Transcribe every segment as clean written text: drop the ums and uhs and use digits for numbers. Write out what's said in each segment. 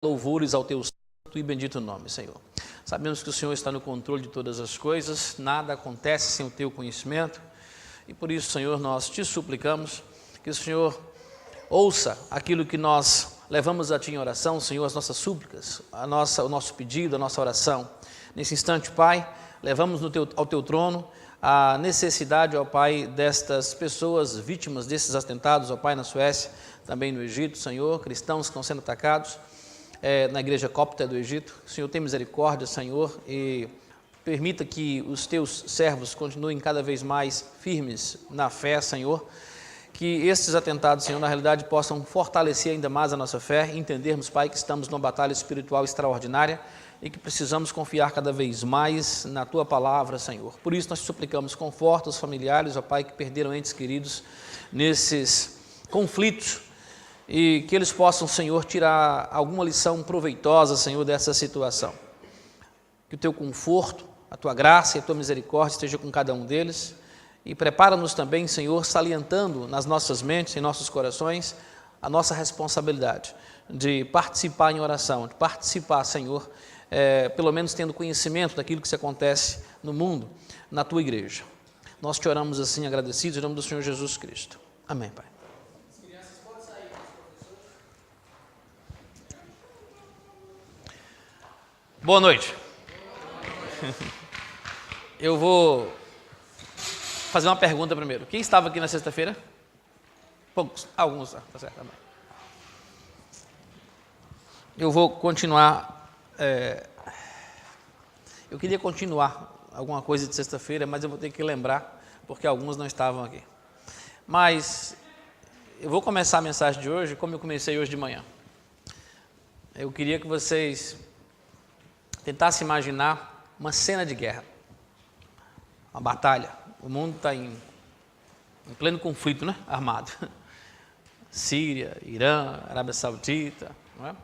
Louvores ao teu santo e bendito nome, Senhor. Sabemos que o Senhor está no controle de todas as coisas, nada acontece sem o teu conhecimento, e por isso, Senhor, nós te suplicamos que o Senhor ouça aquilo que nós levamos a Ti em oração, Senhor, as nossas súplicas, o nosso pedido, a nossa oração. Nesse instante, Pai, levamos ao teu trono a necessidade, ó Pai, destas pessoas vítimas desses atentados, ó Pai, na Suécia, também no Egito, Senhor, cristãos que estão sendo atacados, na igreja cópita do Egito. O Senhor tem misericórdia, Senhor, e permita que os teus servos continuem cada vez mais firmes na fé, Senhor, que estes atentados, Senhor, na realidade possam fortalecer ainda mais a nossa fé e entendermos, Pai, que estamos numa batalha espiritual extraordinária e que precisamos confiar cada vez mais na Tua palavra, Senhor. Por isso nós te suplicamos, conforta os familiares, ó Pai, que perderam entes queridos nesses conflitos, e que eles possam, Senhor, tirar alguma lição proveitosa, Senhor, dessa situação. Que o Teu conforto, a Tua graça e a Tua misericórdia esteja com cada um deles, e prepara-nos também, Senhor, salientando nas nossas mentes, em nossos corações, a nossa responsabilidade de participar em oração, de participar, Senhor, pelo menos tendo conhecimento daquilo que se acontece no mundo, na Tua igreja. Nós te oramos assim agradecidos, em nome do Senhor Jesus Cristo. Amém, Pai. Boa noite. Eu vou fazer uma pergunta primeiro. Quem estava aqui na sexta-feira? Poucos, alguns, tá certo, tá bem. Eu vou continuar, eu queria continuar alguma coisa de sexta-feira, mas eu vou ter que lembrar, porque alguns não estavam aqui. Mas eu vou começar a mensagem de hoje como eu comecei hoje de manhã. Eu queria que vocês tentasse imaginar uma cena de guerra, uma batalha. O mundo está em pleno conflito, né? Armado. Síria, Irã, Arábia Saudita, não é?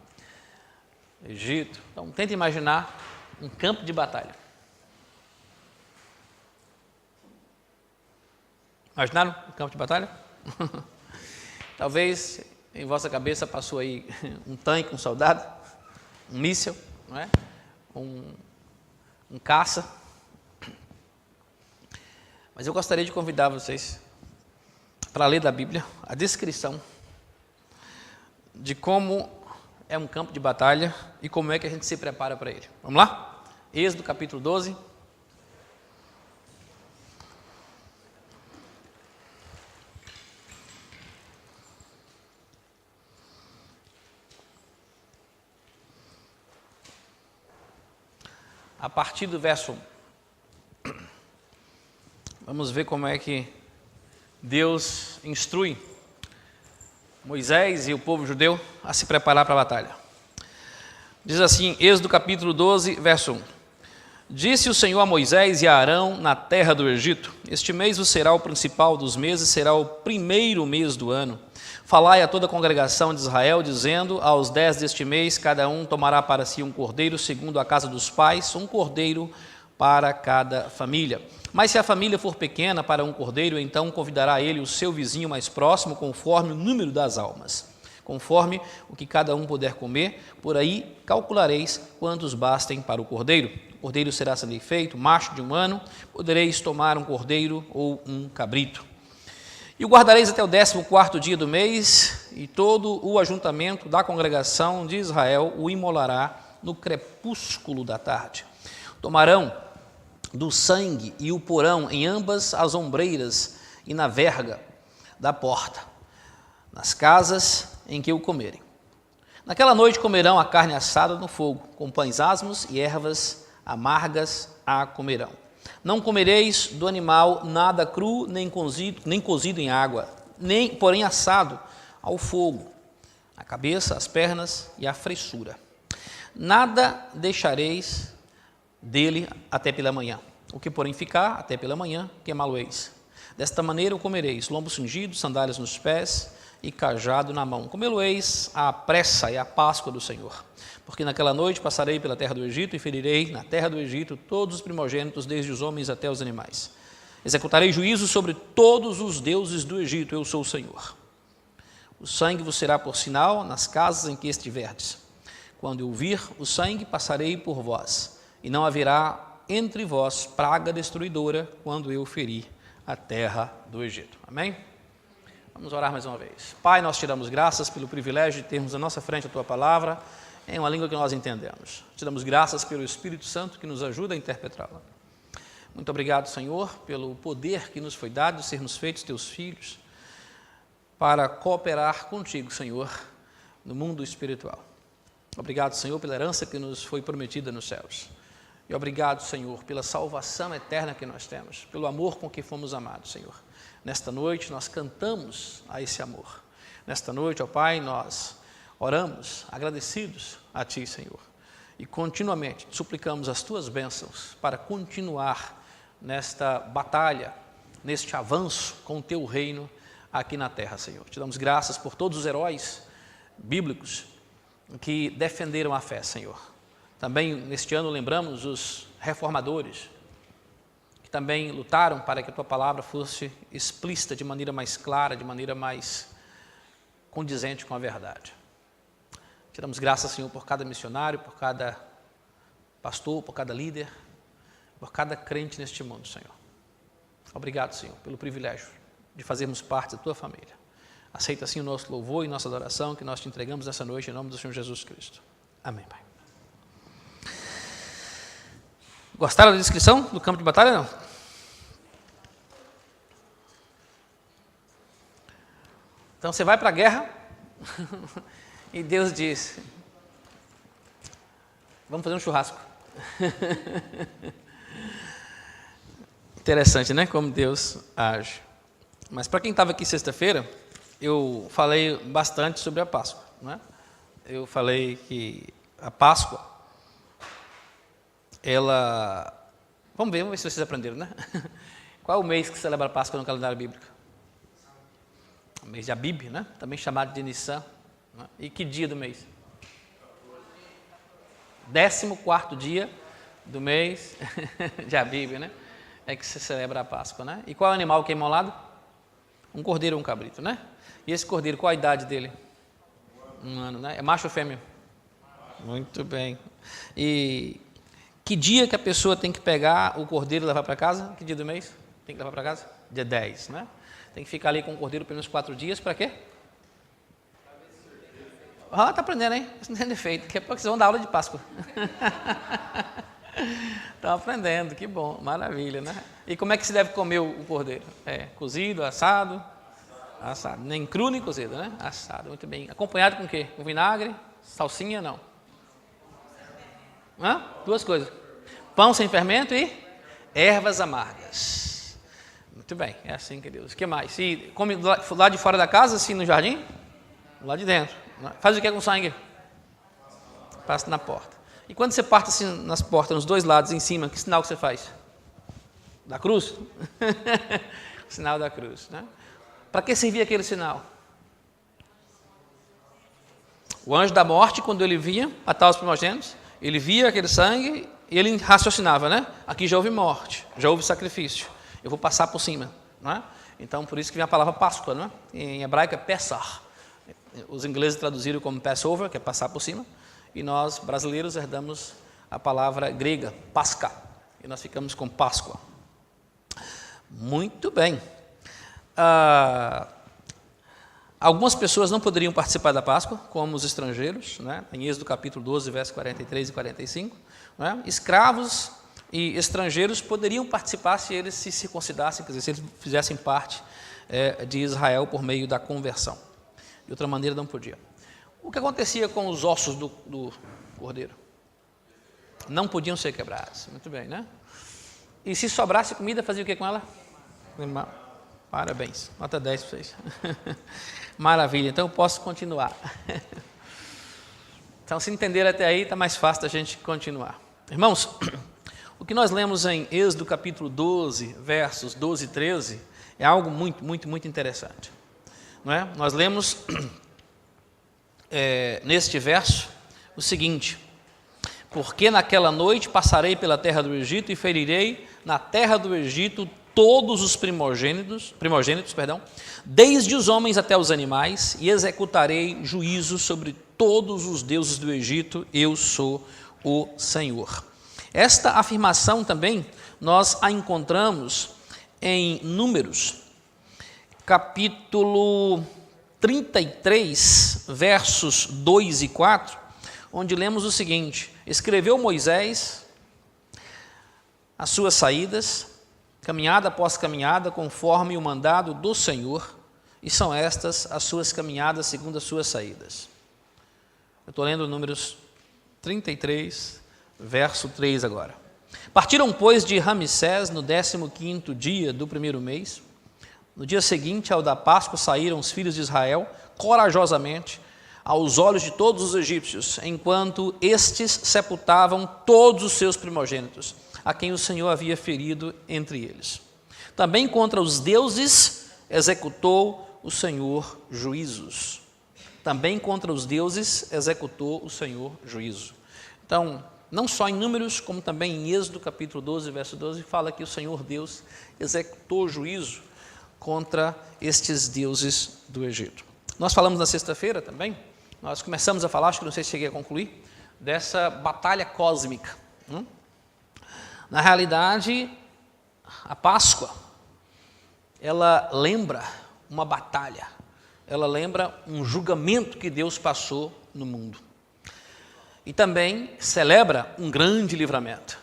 Egito. Então, tenta imaginar um campo de batalha. Imaginaram um campo de batalha? Talvez em vossa cabeça passou aí um tanque, um soldado, um míssil, não é? Um caça, mas eu gostaria de convidar vocês para ler da Bíblia a descrição de como é um campo de batalha e como é que a gente se prepara para ele. Vamos lá? Êxodo capítulo 12. A partir do verso 1, vamos ver como é que Deus instrui Moisés e o povo judeu a se preparar para a batalha. Diz assim, Êxodo capítulo 12, verso 1. Disse o Senhor a Moisés e a Arão na terra do Egito: Este mês vos será o principal dos meses, será o primeiro mês do ano. Falai a toda a congregação de Israel, dizendo, aos 10 deste mês, cada um tomará para si um cordeiro, segundo a casa dos pais, um cordeiro para cada família. Mas se a família for pequena para um cordeiro, então convidará ele o seu vizinho mais próximo, conforme o número das almas. Conforme o que cada um puder comer, por aí calculareis quantos bastem para o cordeiro. O cordeiro será sendo feito, macho de 1 ano, podereis tomar um cordeiro ou um cabrito. E o guardareis até o 14º dia do mês, e todo o ajuntamento da congregação de Israel o imolará no crepúsculo da tarde. Tomarão do sangue e o porão em ambas as ombreiras e na verga da porta, nas casas em que o comerem. Naquela noite comerão a carne assada no fogo, com pães asmos e ervas amargas a comerão. Não comereis do animal nada cru, nem cozido em água, nem, porém, assado ao fogo, a cabeça, as pernas e a fressura. Nada deixareis dele até pela manhã. O que, porém, ficar até pela manhã, queimá-lo-eis. Desta maneira o comereis, lombo cingido, sandálias nos pés e cajado na mão. Comê-lo-eis à pressa e à Páscoa do Senhor. Porque naquela noite passarei pela terra do Egito e ferirei na terra do Egito todos os primogênitos, desde os homens até os animais. Executarei juízo sobre todos os deuses do Egito, eu sou o Senhor. O sangue vos será por sinal nas casas em que estiverdes. Quando eu vir o sangue, passarei por vós, e não haverá entre vós praga destruidora quando eu ferir a terra do Egito. Amém? Vamos orar mais uma vez. Pai, nós te damos graças pelo privilégio de termos à nossa frente a Tua palavra, em uma língua que nós entendemos. Te damos graças pelo Espírito Santo que nos ajuda a interpretá-la. Muito obrigado, Senhor, pelo poder que nos foi dado de sermos feitos Teus filhos, para cooperar contigo, Senhor, no mundo espiritual. Obrigado, Senhor, pela herança que nos foi prometida nos céus. E obrigado, Senhor, pela salvação eterna que nós temos, pelo amor com que fomos amados, Senhor. Nesta noite nós cantamos a esse amor. Nesta noite, ó Pai, nós oramos agradecidos a Ti, Senhor. E continuamente suplicamos as Tuas bênçãos para continuar nesta batalha, neste avanço com o Teu reino aqui na terra, Senhor. Te damos graças por todos os heróis bíblicos que defenderam a fé, Senhor. Também neste ano lembramos os reformadores, que também lutaram para que a Tua palavra fosse explícita de maneira mais clara, de maneira mais condizente com a verdade. Te damos graças, Senhor, por cada missionário, por cada pastor, por cada líder, por cada crente neste mundo, Senhor. Obrigado, Senhor, pelo privilégio de fazermos parte da Tua família. Aceita, assim, o nosso louvor e nossa adoração que nós Te entregamos nessa noite, em nome do Senhor Jesus Cristo. Amém, Pai. Gostaram da descrição do campo de batalha, não? Então, você vai para a guerra e Deus diz, vamos fazer um churrasco. Interessante, né? Como Deus age. Mas para quem estava aqui sexta-feira, eu falei bastante sobre a Páscoa, né? Eu falei que a Páscoa, ela... Vamos ver se vocês aprenderam, né? Qual é o mês que celebra a Páscoa no calendário bíblico? O mês de Abib, né? Também chamado de Nissan. Né? E que dia do mês? 14º dia do mês de Abib, né? É que se celebra a Páscoa, né? E qual é o animal que é imolado? Um cordeiro ou um cabrito, né? E esse cordeiro, qual a idade dele? 1 ano, né? É macho ou fêmea? Muito bem. E que dia que a pessoa tem que pegar o cordeiro e levar para casa? Que dia do mês? Tem que levar para casa? Dia 10, né? Tem que ficar ali com o cordeiro pelo menos 4 dias, para quê? Ah, tá aprendendo, hein? Isso não tem defeito. Daqui a pouco vocês vão dar aula de Páscoa. Estão aprendendo, que bom, maravilha, né? E como é que se deve comer o cordeiro? Cozido, assado? Assado, nem cru nem cozido, né? Assado, muito bem. Acompanhado com o quê? Com vinagre, salsinha, não? Hã? 2 coisas. Pão sem fermento e ervas amargas. Muito bem, é assim, queridos. O que mais? E come lá de fora da casa, assim, no jardim? Lá de dentro. Faz o que com sangue? Passa na porta. E quando você parte assim nas portas, nos 2 lados, em cima, que sinal que você faz? Da cruz? O sinal da cruz, né? Para que servia aquele sinal? O anjo da morte, quando ele vinha matar os primogênitos, ele via aquele sangue e ele raciocinava, né? Aqui já houve morte, já houve sacrifício, eu vou passar por cima, não é? Então, por isso que vem a palavra Páscoa, não é? Em hebraico é Pessah. Os ingleses traduziram como Passover, que é passar por cima, e nós, brasileiros, herdamos a palavra grega, Pasca, e nós ficamos com Páscoa. Muito bem. Algumas pessoas não poderiam participar da Páscoa, como os estrangeiros, né? Em Êxodo capítulo 12, versos 43 e 45. Né? Escravos e estrangeiros poderiam participar se eles se circuncidassem, quer dizer, se eles fizessem parte de Israel por meio da conversão. De outra maneira, não podia. O que acontecia com os ossos do cordeiro? Não podiam ser quebrados. Muito bem, né? E se sobrasse comida, fazia o que com ela? Parabéns, nota 10 para vocês. Maravilha, então eu posso continuar. Então, se entender até aí, está mais fácil da gente continuar. Irmãos, o que nós lemos em Êxodo capítulo 12, versos 12 e 13, é algo muito, muito, muito interessante. Não é? Nós lemos neste verso o seguinte: porque naquela noite passarei pela terra do Egito e ferirei na terra do Egito todos os primogênitos, desde os homens até os animais, e executarei juízo sobre todos os deuses do Egito, eu sou o Senhor. Esta afirmação também nós a encontramos em Números, capítulo 33, versos 2 e 4, onde lemos o seguinte: escreveu Moisés as suas saídas, caminhada após caminhada, conforme o mandado do Senhor, e são estas as suas caminhadas segundo as suas saídas. Eu estou lendo Números 33, verso 3 agora. Partiram, pois, de Ramsés no 15º dia do primeiro mês. No dia seguinte ao da Páscoa saíram os filhos de Israel corajosamente aos olhos de todos os egípcios, enquanto estes sepultavam todos os seus primogênitos, a quem o Senhor havia ferido entre eles. Também contra os deuses executou o Senhor juízos. Também contra os deuses executou o Senhor juízo. Então, não só em Números, como também em Êxodo, capítulo 12, verso 12, fala que o Senhor Deus executou juízo contra estes deuses do Egito. Nós falamos na sexta-feira também, nós começamos a falar, acho que não sei se cheguei a concluir, dessa batalha cósmica. Na realidade, a Páscoa, ela lembra uma batalha, ela lembra um julgamento que Deus passou no mundo. E também celebra um grande livramento.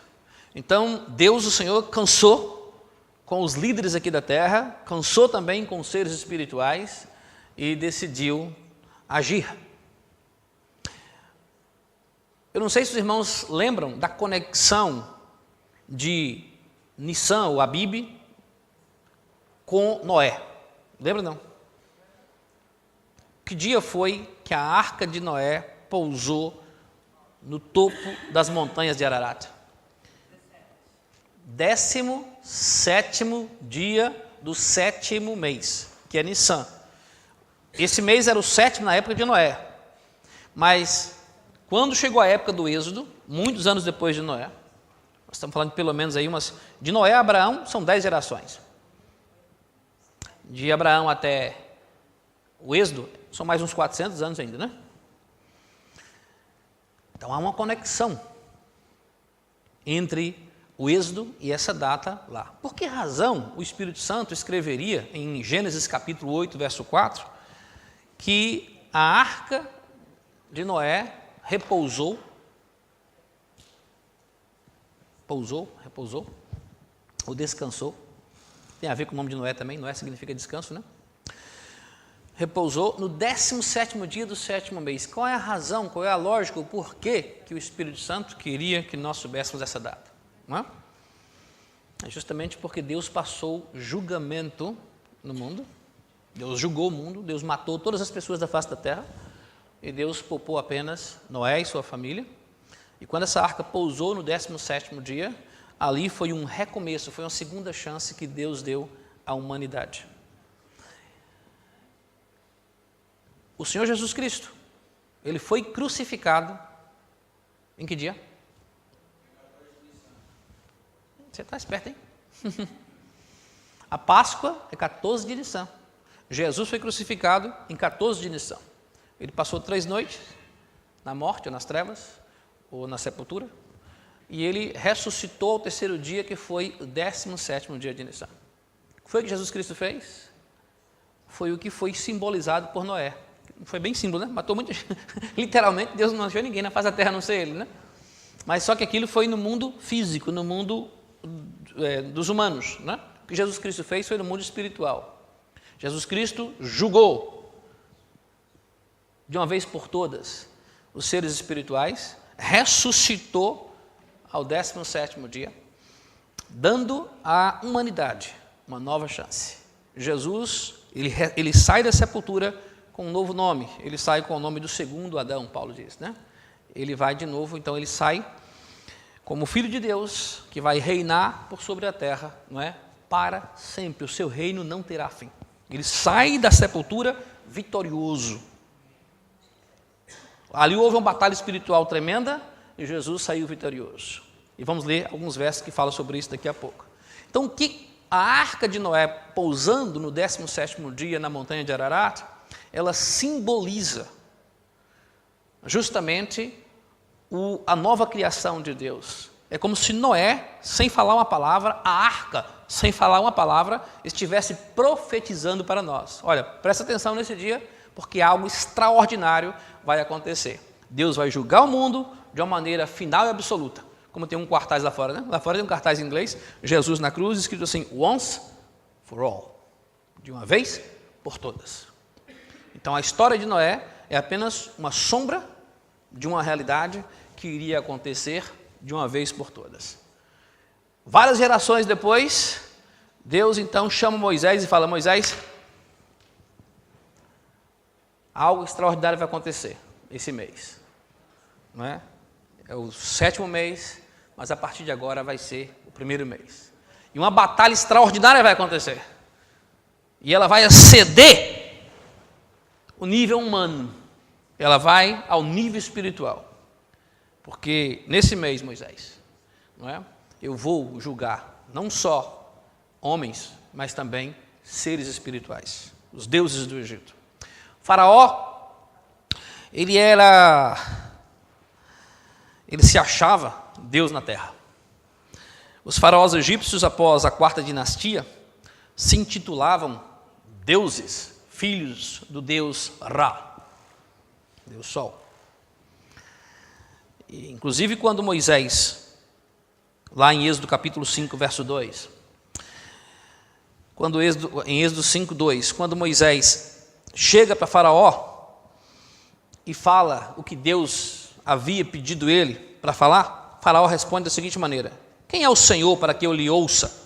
Então, Deus, o Senhor, cansou com os líderes aqui da terra, cansou também com os seres espirituais e decidiu agir. Eu não sei se os irmãos lembram da conexão de Nissan, ou Abib, com Noé. Lembra não? Que dia foi que a arca de Noé pousou no topo das montanhas de Ararat? 17º dia do 7º mês, que é Nissan. Esse mês era o 7º na época de Noé. Mas, quando chegou a época do Êxodo, muitos anos depois de Noé, nós estamos falando de pelo menos aí de Noé a Abraão, são 10 gerações. De Abraão até o Êxodo, são mais uns 400 anos ainda, né? Então, há uma conexão entre o Êxodo e essa data lá. Por que razão o Espírito Santo escreveria em Gênesis capítulo 8, verso 4, que a arca de Noé repousou, ou descansou? Tem a ver com o nome de Noé também, Noé significa descanso, né? Repousou no 17º dia do 7º mês. Qual é a razão, qual é a lógica, o porquê que o Espírito Santo queria que nós soubéssemos essa data? Não é? É justamente porque Deus passou julgamento no mundo, Deus julgou o mundo, Deus matou todas as pessoas da face da terra, e Deus poupou apenas Noé e sua família. E quando essa arca pousou no 17º dia, ali foi um recomeço, foi uma segunda chance que Deus deu à humanidade. O Senhor Jesus Cristo, Ele foi crucificado em que dia? Você está esperto, hein? A Páscoa é 14 de Nissan. Jesus foi crucificado em 14 de Nissan. Ele passou 3 noites na morte, ou nas trevas, ou na sepultura, e ele ressuscitou ao 3º dia, que foi o 17º dia de Nissan. O que foi que Jesus Cristo fez? Foi o que foi simbolizado por Noé. Foi bem símbolo, né? Matou muita gente. Literalmente, Deus não achou ninguém na face da terra, a não ser ele, né? Mas só que aquilo foi no mundo físico, no mundo dos humanos, né? O que Jesus Cristo fez foi no mundo espiritual. Jesus Cristo julgou de uma vez por todas os seres espirituais, ressuscitou ao 17º dia, dando à humanidade uma nova chance. Jesus, ele sai da sepultura com um novo nome, ele sai com o nome do segundo Adão, Paulo diz, né? Ele vai de novo, então ele sai como Filho de Deus, que vai reinar por sobre a terra, não é? Para sempre, o seu reino não terá fim. Ele sai da sepultura vitorioso. Ali houve uma batalha espiritual tremenda e Jesus saiu vitorioso. E vamos ler alguns versos que falam sobre isso daqui a pouco. Então, que a arca de Noé pousando no 17º dia na montanha de Ararat, ela simboliza justamente a nova criação de Deus. É como se Noé, sem falar uma palavra, a arca, sem falar uma palavra, estivesse profetizando para nós. Olha, presta atenção nesse dia, porque algo extraordinário vai acontecer. Deus vai julgar o mundo de uma maneira final e absoluta. Como tem um cartaz lá fora, né? Lá fora tem um cartaz em inglês, Jesus na cruz, escrito assim, once for all. De uma vez por todas. Então a história de Noé é apenas uma sombra de uma realidade que iria acontecer de uma vez por todas. Várias gerações depois, Deus então chama Moisés e fala, Moisés, algo extraordinário vai acontecer esse mês. Não é? É o 7º mês, mas a partir de agora vai ser o 1º mês. E uma batalha extraordinária vai acontecer. E ela vai exceder o nível humano. Ela vai ao nível espiritual. Porque nesse mês, Moisés, não é? Eu vou julgar não só homens, mas também seres espirituais, os deuses do Egito. Faraó, ele se achava Deus na terra. Os faraós egípcios, após a 4ª dinastia, se intitulavam deuses, filhos do deus Ra, Deus Sol. E, inclusive, quando Moisés, lá em Êxodo capítulo 5, verso 2, em Êxodo 5, 2, quando Moisés chega para Faraó e fala o que Deus havia pedido ele para falar, Faraó responde da seguinte maneira, quem é o Senhor para que eu lhe ouça?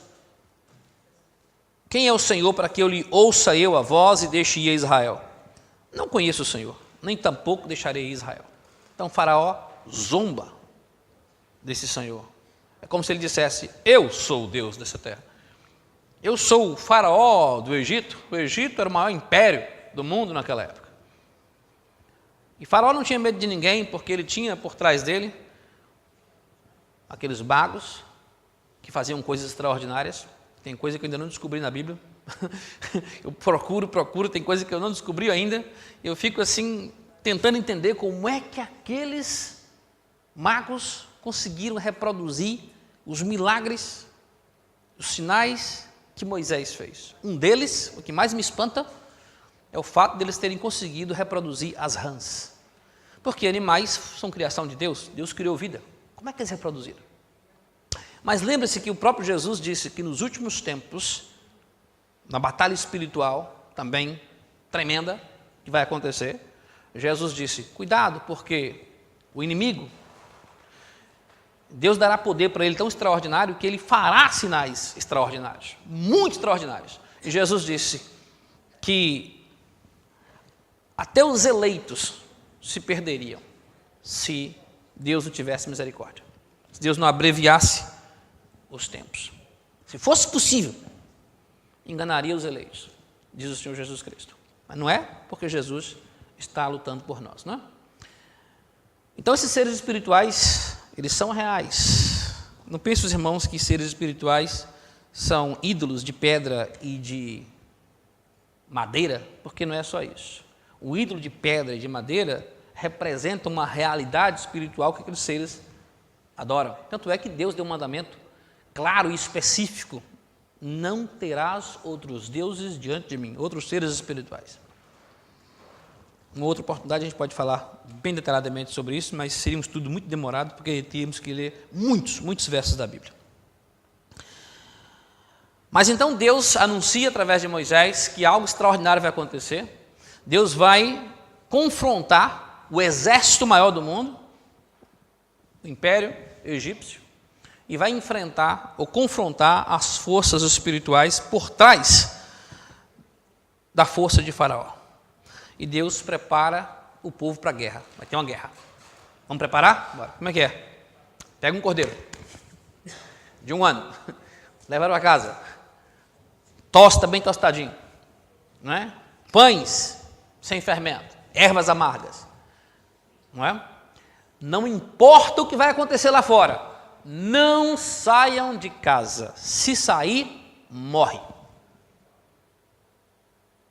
Quem é o Senhor para que eu lhe ouça eu a voz e deixe ir a Israel? Não conheço o Senhor, nem tampouco deixarei Israel. Então Faraó zomba desse Senhor. É como se ele dissesse, eu sou o Deus dessa terra. Eu sou o faraó do Egito. O Egito era o maior império do mundo naquela época. E Faraó não tinha medo de ninguém, porque ele tinha por trás dele aqueles magos que faziam coisas extraordinárias. Tem coisa que eu ainda não descobri na Bíblia. Eu procuro, tem coisa que eu não descobri ainda. Eu fico assim, tentando entender como é que aqueles magos conseguiram reproduzir os milagres, os sinais que Moisés fez. Um deles, o que mais me espanta, é o fato deles terem conseguido reproduzir as rãs. Porque animais são criação de Deus, Deus criou vida. Como é que eles reproduziram? Mas lembre-se que o próprio Jesus disse que nos últimos tempos, na batalha espiritual, também tremenda, que vai acontecer, Jesus disse, cuidado, porque o inimigo, Deus dará poder para ele tão extraordinário que ele fará sinais extraordinários, muito extraordinários. E Jesus disse que até os eleitos se perderiam se Deus não tivesse misericórdia, se Deus não abreviasse os tempos. Se fosse possível, enganaria os eleitos, diz o Senhor Jesus Cristo. Mas não é, porque Jesus está lutando por nós, não é? Então esses seres espirituais, eles são reais. Não pense, os irmãos, que seres espirituais são ídolos de pedra e de madeira, porque não é só isso. O ídolo de pedra e de madeira representa uma realidade espiritual que aqueles seres adoram. Tanto é que Deus deu um mandamento claro e específico: não terás outros deuses diante de mim, outros seres espirituais. Uma outra oportunidade a gente pode falar bem detalhadamente sobre isso, mas seria um estudo muito demorado, porque teríamos que ler muitos versos da Bíblia. Mas então Deus anuncia através de Moisés que algo extraordinário vai acontecer. Deus vai confrontar o exército maior do mundo, o Império Egípcio, e vai enfrentar ou confrontar as forças espirituais por trás da força de Faraó. E Deus prepara o povo para a guerra. Vai ter uma guerra. Vamos preparar? Bora. Como é que é? Pega um cordeiro de 1 ano, leva para casa, tosta bem tostadinho, não é? Pães sem fermento, ervas amargas, não é? Não importa o que vai acontecer lá fora, não saiam de casa. Se sair, morre.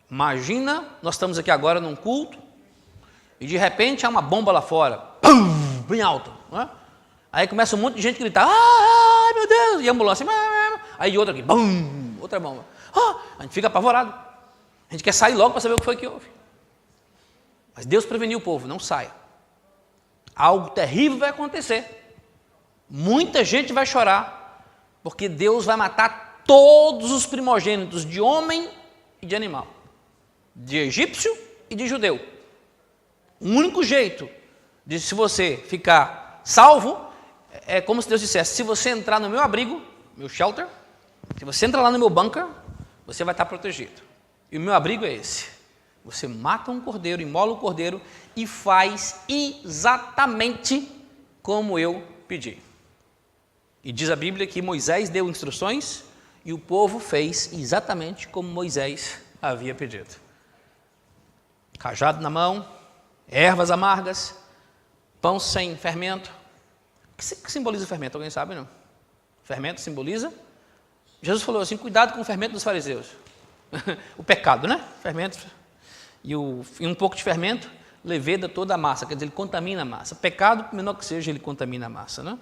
Imagina, nós estamos aqui agora num culto, e de repente há uma bomba lá fora, pum, bem alto, né? Aí começa um monte de gente a gritar, ai meu Deus, e a ambulância, aí outra aqui, bum, outra bomba, a gente fica apavorado, a gente quer sair logo para saber o que foi que houve. Mas Deus preveniu o povo, não saia. Algo terrível vai acontecer, muita gente vai chorar, porque Deus vai matar todos os primogênitos de homem e de animal, de egípcio e de judeu. O único jeito de se você ficar salvo é como se Deus dissesse, se você entrar no meu abrigo, meu shelter, se você entrar lá no meu bunker, você vai estar protegido. E o meu abrigo é esse. Você mata um cordeiro, imola o cordeiro e faz exatamente como eu pedi. E diz a Bíblia que Moisés deu instruções e o povo fez exatamente como Moisés havia pedido. Cajado na mão, ervas amargas, pão sem fermento. O que simboliza o fermento? Alguém sabe, não? Fermento simboliza? Jesus falou assim, cuidado com o fermento dos fariseus. O pecado, né? Fermento. E um pouco de fermento leveda toda a massa, quer dizer, ele contamina a massa. Pecado, menor que seja, ele contamina a massa, né?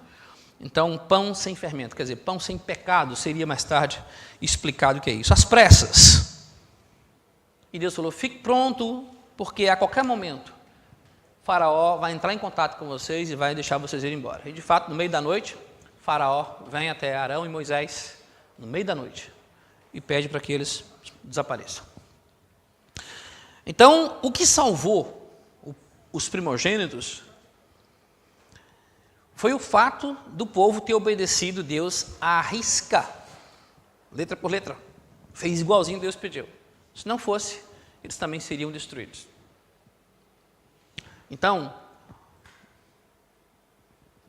Então, pão sem fermento, quer dizer, pão sem pecado, seria mais tarde explicado o que é isso. As pressas. E Deus falou, fique pronto, porque a qualquer momento, Faraó vai entrar em contato com vocês e vai deixar vocês irem embora. E de fato, no meio da noite, Faraó vem até Arão e Moisés, no meio da noite, e pede para que eles desapareçam. Então, o que salvou os primogênitos foi o fato do povo ter obedecido Deus à risca, letra por letra. Fez igualzinho Deus pediu. Se não fosse, eles também seriam destruídos. Então,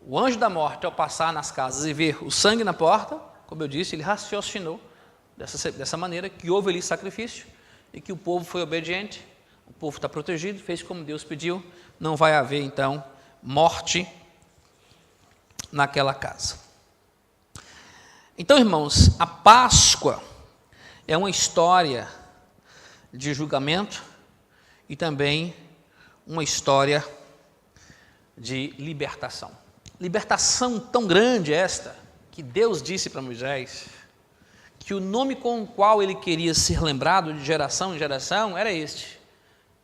o anjo da morte, ao passar nas casas e ver o sangue na porta, como eu disse, ele raciocinou dessa maneira, que houve ali sacrifício e que o povo foi obediente, o povo está protegido, fez como Deus pediu, não vai haver então morte naquela casa. Então, irmãos, a Páscoa é uma história de julgamento e também uma história de libertação. Libertação tão grande esta, que Deus disse para Moisés, que o nome com o qual ele queria ser lembrado de geração em geração era este: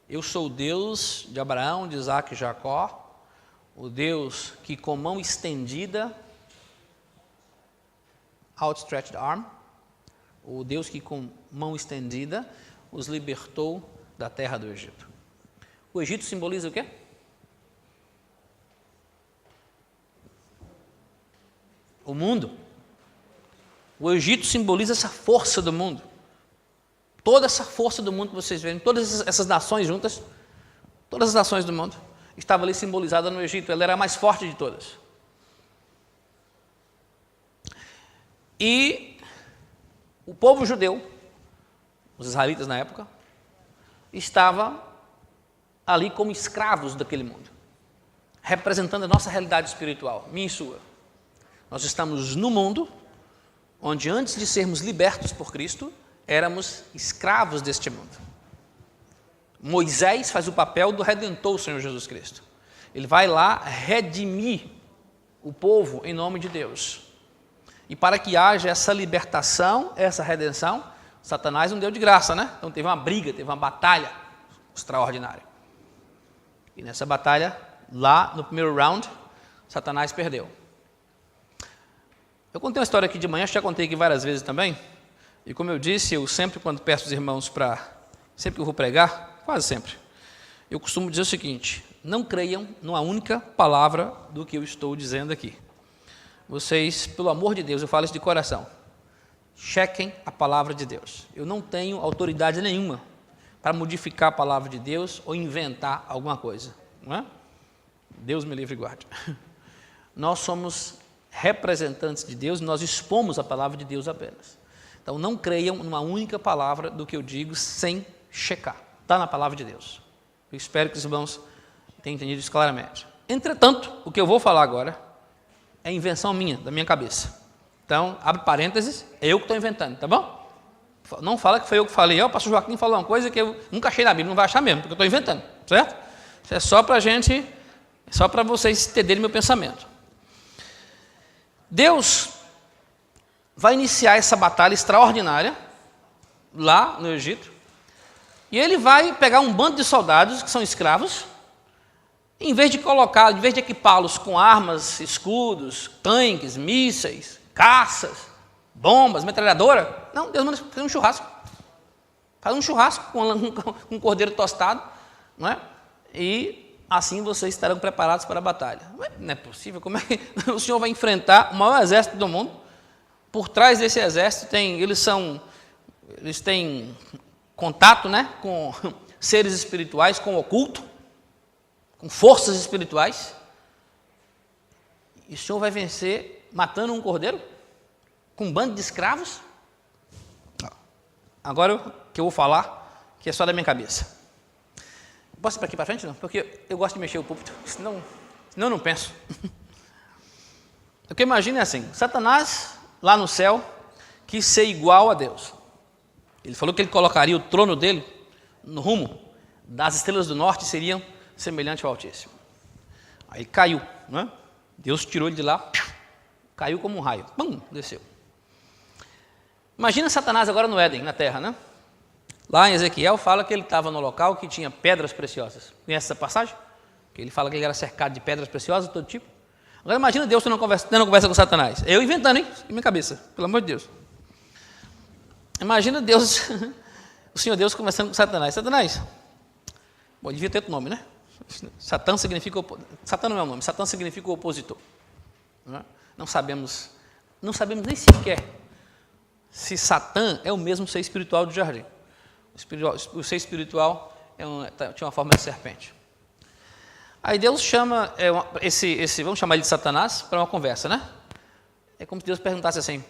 eu sou o Deus de Abraão, de Isaac e Jacó, o Deus que com mão estendida, outstretched arm, o Deus que com mão estendida os libertou da terra do Egito. O Egito simboliza o quê? O mundo. O Egito simboliza essa força do mundo. Toda essa força do mundo que vocês veem, todas essas nações juntas, todas as nações do mundo, estava ali simbolizada no Egito. Ela era a mais forte de todas. E o povo judeu, os israelitas na época, estava ali como escravos daquele mundo, representando a nossa realidade espiritual, minha e sua. Nós estamos no mundo onde antes de sermos libertos por Cristo, éramos escravos deste mundo. Moisés faz o papel do redentor, o Senhor Jesus Cristo. Ele vai lá redimir o povo em nome de Deus. E para que haja essa libertação, essa redenção, Satanás não deu de graça, né? Então teve uma briga, teve uma batalha extraordinária. E nessa batalha, lá no primeiro round, Satanás perdeu. Eu contei uma história aqui de manhã, já contei aqui várias vezes também. E como eu disse, eu sempre, quando peço os irmãos sempre que eu vou pregar, quase sempre, eu costumo dizer o seguinte: não creiam numa única palavra do que eu estou dizendo aqui. Vocês, pelo amor de Deus, eu falo isso de coração, chequem a palavra de Deus. Eu não tenho autoridade nenhuma para modificar a palavra de Deus ou inventar alguma coisa, não é? Deus me livre e guarde. Nós somos representantes de Deus, nós expomos a palavra de Deus apenas. Então não creiam numa única palavra do que eu digo sem checar. Está na palavra de Deus. Eu espero que os irmãos tenham entendido isso claramente. Entretanto, o que eu vou falar agora é invenção minha, da minha cabeça. Então, abre parênteses, é eu que estou inventando, tá bom? Não fala que foi eu que falei, o pastor Joaquim falou uma coisa que eu nunca achei na Bíblia, não vai achar mesmo, porque eu estou inventando, certo? Isso é só para só para vocês entenderem meu pensamento. Deus vai iniciar essa batalha extraordinária lá no Egito, e ele vai pegar um bando de soldados que são escravos, e em vez de equipá-los com armas, escudos, tanques, mísseis, caças, bombas, metralhadora, não, Deus manda fazer um churrasco. Faz um churrasco com um cordeiro tostado, não é? E assim vocês estarão preparados para a batalha. Não é possível, como é que o Senhor vai enfrentar o maior exército do mundo? Por trás desse exército eles têm contato, né, com seres espirituais, com o oculto, com forças espirituais. E o Senhor vai vencer matando um cordeiro? Com um bando de escravos? Agora o que eu vou falar, que é só da minha cabeça. Posso ir para aqui para frente? Não? Porque eu gosto de mexer o púlpito, senão eu não penso. O que eu imagino é assim, Satanás lá no céu quis ser igual a Deus. Ele falou que ele colocaria o trono dele no rumo das estrelas do norte, seriam semelhante ao Altíssimo. Aí caiu, não é? Deus tirou ele de lá, caiu como um raio, pum, desceu. Imagina Satanás agora no Éden, na terra, né? Lá em Ezequiel fala que ele estava no local que tinha pedras preciosas. Conhece essa passagem? Que ele fala que ele era cercado de pedras preciosas de todo tipo. Agora imagina Deus tendo conversa com Satanás. Eu inventando, hein? Em minha cabeça, pelo amor de Deus. Imagina Deus, o Senhor Deus conversando com Satanás. Satanás, bom, devia ter outro nome, né? Satã significa, Satã não é o nome, Satã significa o opositor. Não sabemos nem sequer se Satã é o mesmo ser espiritual do jardim. O ser espiritual tinha uma forma de serpente. Aí Deus chama vamos chamar ele de Satanás, para uma conversa, né? É como se Deus perguntasse assim,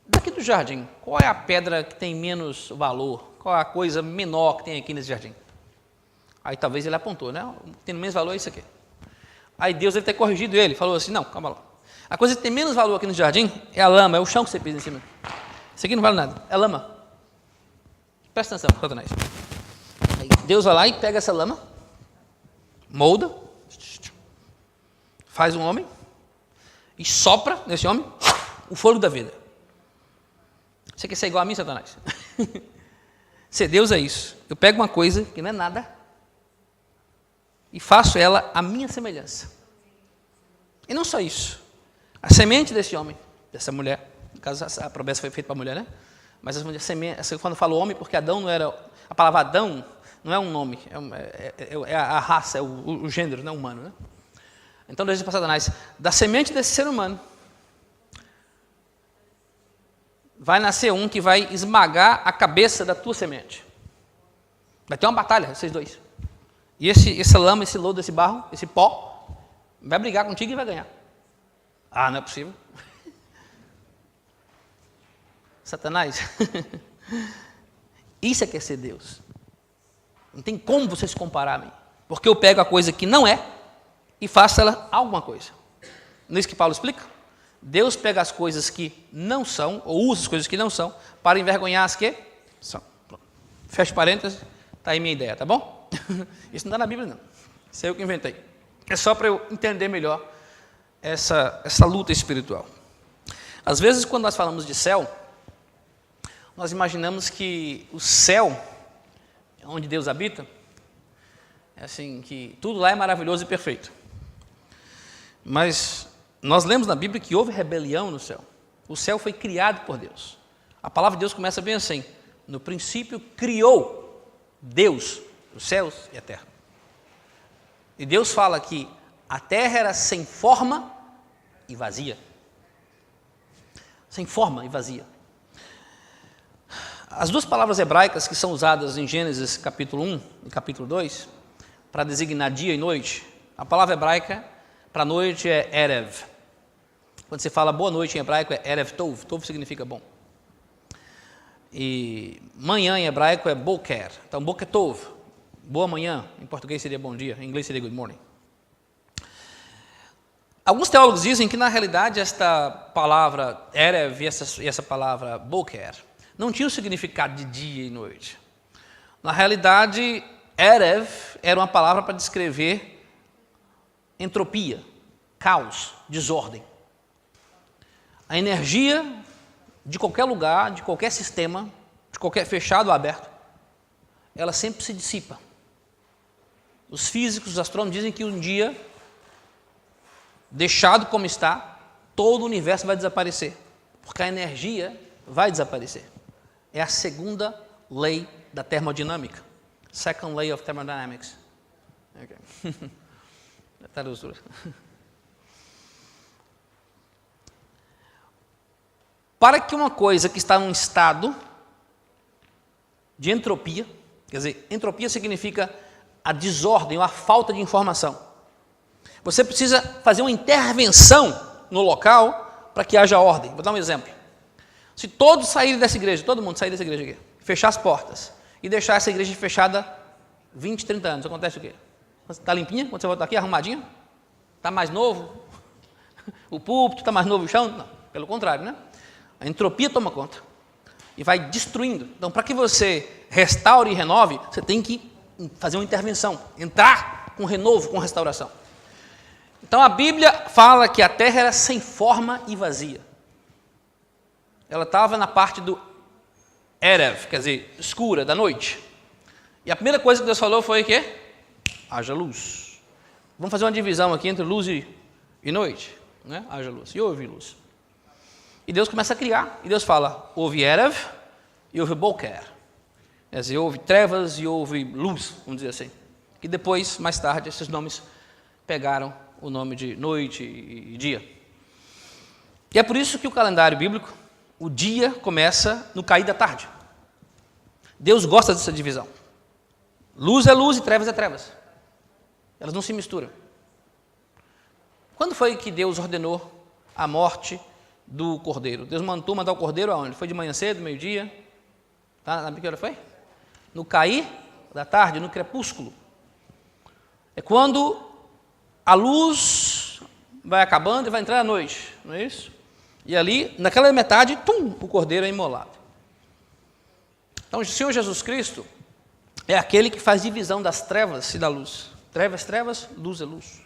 daqui do jardim, qual é a pedra que tem menos valor? Qual é a coisa menor que tem aqui nesse jardim? Aí talvez ele apontou, né? O que tem menos valor é isso aqui. Aí Deus deve ter corrigido ele, falou assim, não, calma lá. A coisa que tem menos valor aqui no jardim é a lama, é o chão que você pisa em cima. Isso aqui não vale nada, é lama. Presta atenção, Satanás. Aí Deus vai lá e pega essa lama, molda, faz um homem e sopra nesse homem o fôlego da vida. Você quer ser igual a mim, Satanás? Ser Deus é isso. Eu pego uma coisa que não é nada e faço ela a minha semelhança. E não só isso. A semente desse homem, dessa mulher, no caso a promessa foi feita para a mulher, né? Mas a semente, quando eu falo homem, porque Adão não era... A palavra Adão não é um nome, é a raça, é o gênero, não é humano, né? Então Deus diz para Satanás, da semente desse ser humano, vai nascer um que vai esmagar a cabeça da tua semente. Vai ter uma batalha, vocês dois. E essa lama, esse lodo, esse barro, esse pó, vai brigar contigo e vai ganhar. Ah, não é possível. Satanás, isso é que é ser Deus. Não tem como você se comparar a mim. Porque eu pego a coisa que não é e faço ela alguma coisa. Não é isso que Paulo explica? Deus pega as coisas que não são, ou usa as coisas que não são, para envergonhar as que são. Fecha parênteses, está aí minha ideia, tá bom? Isso não está na Bíblia, não. Isso é eu que inventei. É só para eu entender melhor essa luta espiritual. Às vezes, quando nós falamos de céu, nós imaginamos que o céu, onde Deus habita, é assim, que tudo lá é maravilhoso e perfeito. Mas nós lemos na Bíblia que houve rebelião no céu. O céu foi criado por Deus. A palavra de Deus começa bem assim, no princípio criou Deus os céus e a terra. E Deus fala que a terra era sem forma e vazia. Sem forma e vazia. As duas palavras hebraicas que são usadas em Gênesis capítulo 1 e capítulo 2, para designar dia e noite, a palavra hebraica para noite é Erev. Quando você fala boa noite em hebraico é Erev Tov, Tov significa bom. E manhã em hebraico é Boker, então Boker Tov, boa manhã, em português seria bom dia, em inglês seria good morning. Alguns teólogos dizem que na realidade esta palavra Erev e essa palavra Boker não tinha o significado de dia e noite. Na realidade, Erev era uma palavra para descrever entropia, caos, desordem. A energia de qualquer lugar, de qualquer sistema, de qualquer fechado ou aberto, ela sempre se dissipa. Os físicos, os astrônomos dizem que um dia, deixado como está, todo o universo vai desaparecer, porque a energia vai desaparecer. É a segunda lei da termodinâmica. Second lay of thermodynamics. Okay. Para que uma coisa que está em um estado de entropia, quer dizer, entropia significa a desordem ou a falta de informação. Você precisa fazer uma intervenção no local para que haja ordem. Vou dar um exemplo. Se todos saírem dessa igreja, todo mundo sair dessa igreja aqui, fechar as portas e deixar essa igreja fechada 20, 30 anos, acontece o quê? Está limpinha? Quando você volta aqui, arrumadinho? Está mais novo? O púlpito está mais novo o chão? Não, pelo contrário, né? A entropia toma conta e vai destruindo. Então, para que você restaure e renove, você tem que fazer uma intervenção, entrar com renovo, com restauração. Então, a Bíblia fala que a terra era sem forma e vazia. Ela estava na parte do Erev, quer dizer, escura, da noite. E a primeira coisa que Deus falou foi o quê? Haja luz. Vamos fazer uma divisão aqui entre luz e noite, né? Haja luz. E houve luz. E Deus começa a criar. E Deus fala, houve Erev e houve Boker. Quer dizer, houve trevas e houve luz, vamos dizer assim. E depois, mais tarde, esses nomes pegaram o nome de noite e dia. E é por isso que o calendário bíblico, o dia começa no cair da tarde. Deus gosta dessa divisão. Luz é luz e trevas é trevas. Elas não se misturam. Quando foi que Deus ordenou a morte do cordeiro? Deus mandou matar o cordeiro aonde? Foi de manhã cedo, meio-dia? Tá? Sabe que hora foi? No cair da tarde, no crepúsculo. É quando a luz vai acabando e vai entrar a noite, não é isso? E ali, naquela metade, o cordeiro é imolado. Então, o Senhor Jesus Cristo é aquele que faz divisão das trevas e da luz. Trevas, trevas, luz é luz.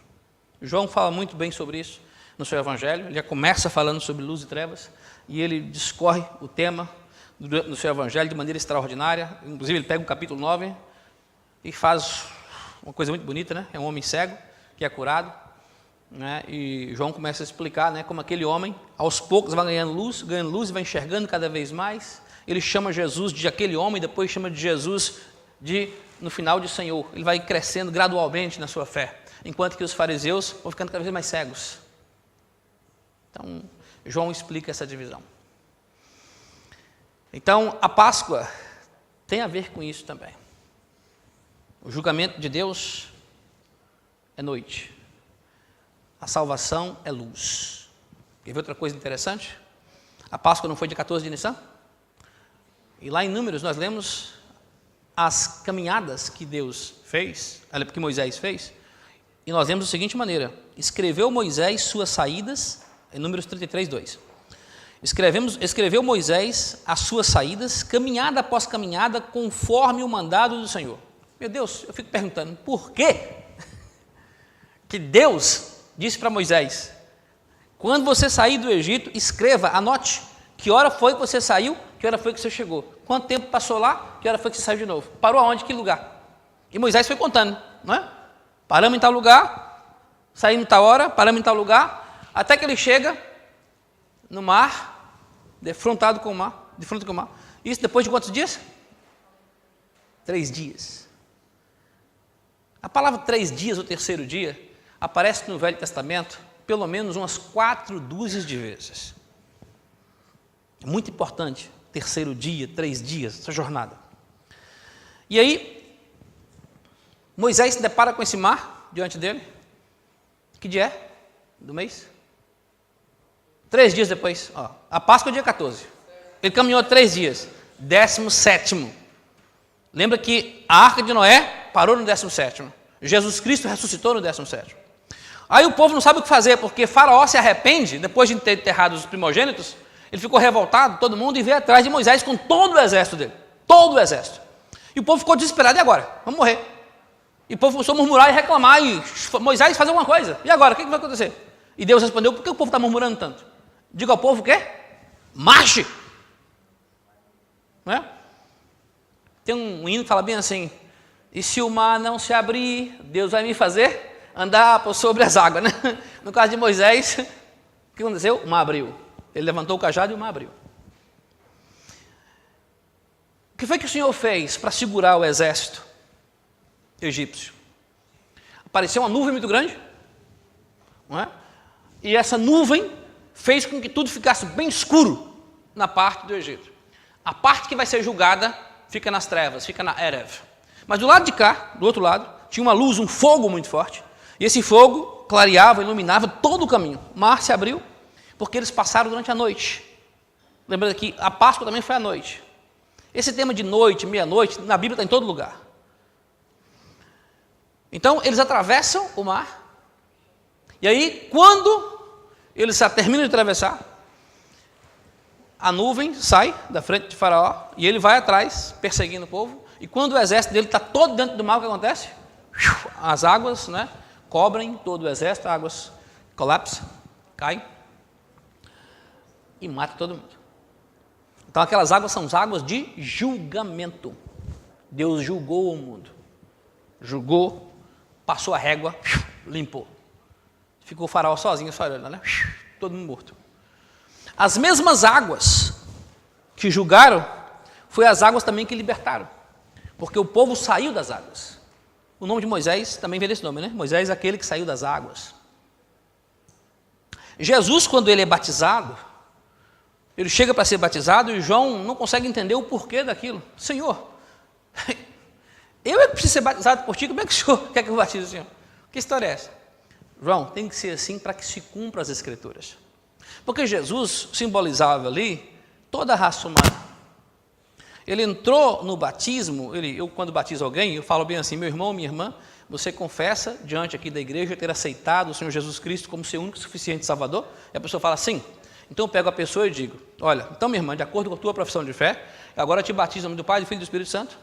João fala muito bem sobre isso no seu evangelho. Ele já começa falando sobre luz e trevas, e ele discorre o tema no seu evangelho de maneira extraordinária. Inclusive, ele pega o capítulo 9 e faz uma coisa muito bonita, né? É um homem cego que é curado, né? E João começa a explicar, né, como aquele homem, aos poucos, vai ganhando luz e vai enxergando cada vez mais. Ele chama Jesus de aquele homem, depois chama de Jesus no final de Senhor. Ele vai crescendo gradualmente na sua fé, enquanto que os fariseus vão ficando cada vez mais cegos. Então, João explica essa divisão. Então, a Páscoa tem a ver com isso também. O julgamento de Deus é noite. A salvação é luz. Quer ver outra coisa interessante? A Páscoa não foi dia 14 de Nissan? E lá em Números nós lemos as caminhadas que Deus fez, que Moisés fez, e nós lemos da seguinte maneira: escreveu Moisés suas saídas, em Números 33, 2. Escreveu Moisés as suas saídas, caminhada após caminhada, conforme o mandado do Senhor. Meu Deus, eu fico perguntando, por quê que Deus disse para Moisés: quando você sair do Egito, escreva, anote, que hora foi que você saiu, que hora foi que você chegou, quanto tempo passou lá, que hora foi que você saiu de novo, parou aonde, que lugar? E Moisés foi contando, não é? Paramos em tal lugar, saímos em tal hora, paramos em tal lugar, até que ele chega no mar, defrontado com o mar, de frente com o mar. Isso depois de quantos dias? 3 dias. A palavra 3 dias, o terceiro dia, aparece no Velho Testamento pelo menos umas 4 dúzias de vezes. É muito importante, terceiro dia, 3 dias, essa jornada. E aí, Moisés se depara com esse mar diante dele. Que dia é? Do mês? 3 dias depois, ó, a Páscoa é dia 14. Ele caminhou 3 dias, 17º. Lembra que a Arca de Noé parou no 17º. Jesus Cristo ressuscitou no 17º. Aí o povo não sabe o que fazer, porque Faraó se arrepende, depois de ter enterrado os primogênitos, ele ficou revoltado, todo mundo, e veio atrás de Moisés com todo o exército dele. Todo o exército. E o povo ficou desesperado, e agora? Vamos morrer. E o povo começou a murmurar e reclamar, e Moisés fazer alguma coisa. E agora, o que vai acontecer? E Deus respondeu, por que o povo está murmurando tanto? Diga ao povo o quê? Marche! Não é? Tem um hino que fala bem assim, e se o mar não se abrir, Deus vai me fazer andar por sobre as águas, né? No caso de Moisés, o que aconteceu? O mar abriu. Ele levantou o cajado e o mar abriu. O que foi que o Senhor fez para segurar o exército egípcio? Apareceu uma nuvem muito grande, não é? E essa nuvem fez com que tudo ficasse bem escuro na parte do Egito. A parte que vai ser julgada fica nas trevas, fica na Erev. Mas do lado de cá, do outro lado, tinha uma luz, um fogo muito forte. E esse fogo clareava, iluminava todo o caminho. O mar se abriu, porque eles passaram durante a noite. Lembrando que a Páscoa também foi à noite. Esse tema de noite, meia-noite, na Bíblia está em todo lugar. Então, eles atravessam o mar. E aí, quando eles terminam de atravessar, a nuvem sai da frente de Faraó e ele vai atrás, perseguindo o povo. E quando o exército dele está todo dentro do mar, o que acontece? As águas, né, cobrem todo o exército, as águas colapsam, caem e matam todo mundo. Então aquelas águas são as águas de julgamento. Deus julgou o mundo. Julgou, passou a régua, limpou. Ficou o Faraó sozinho, só olhando, né? Todo mundo morto. As mesmas águas que julgaram, foi as águas também que libertaram. Porque o povo saiu das águas. O nome de Moisés também vem desse nome, né? Moisés é aquele que saiu das águas. Jesus, quando ele é batizado, ele chega para ser batizado e João não consegue entender o porquê daquilo. Senhor, eu é que preciso ser batizado por ti, como é que o Senhor quer que eu batize o Senhor? Que história é essa? João, tem que ser assim para que se cumpra as Escrituras. Porque Jesus simbolizava ali toda a raça humana. Ele entrou no batismo, eu quando batizo alguém, eu falo bem assim, meu irmão, minha irmã, você confessa diante aqui da igreja ter aceitado o Senhor Jesus Cristo como seu único e suficiente Salvador? E a pessoa fala sim. Então eu pego a pessoa e digo, olha, então minha irmã, de acordo com a tua profissão de fé, agora eu te batizo em nome do Pai, do Filho e do Espírito Santo.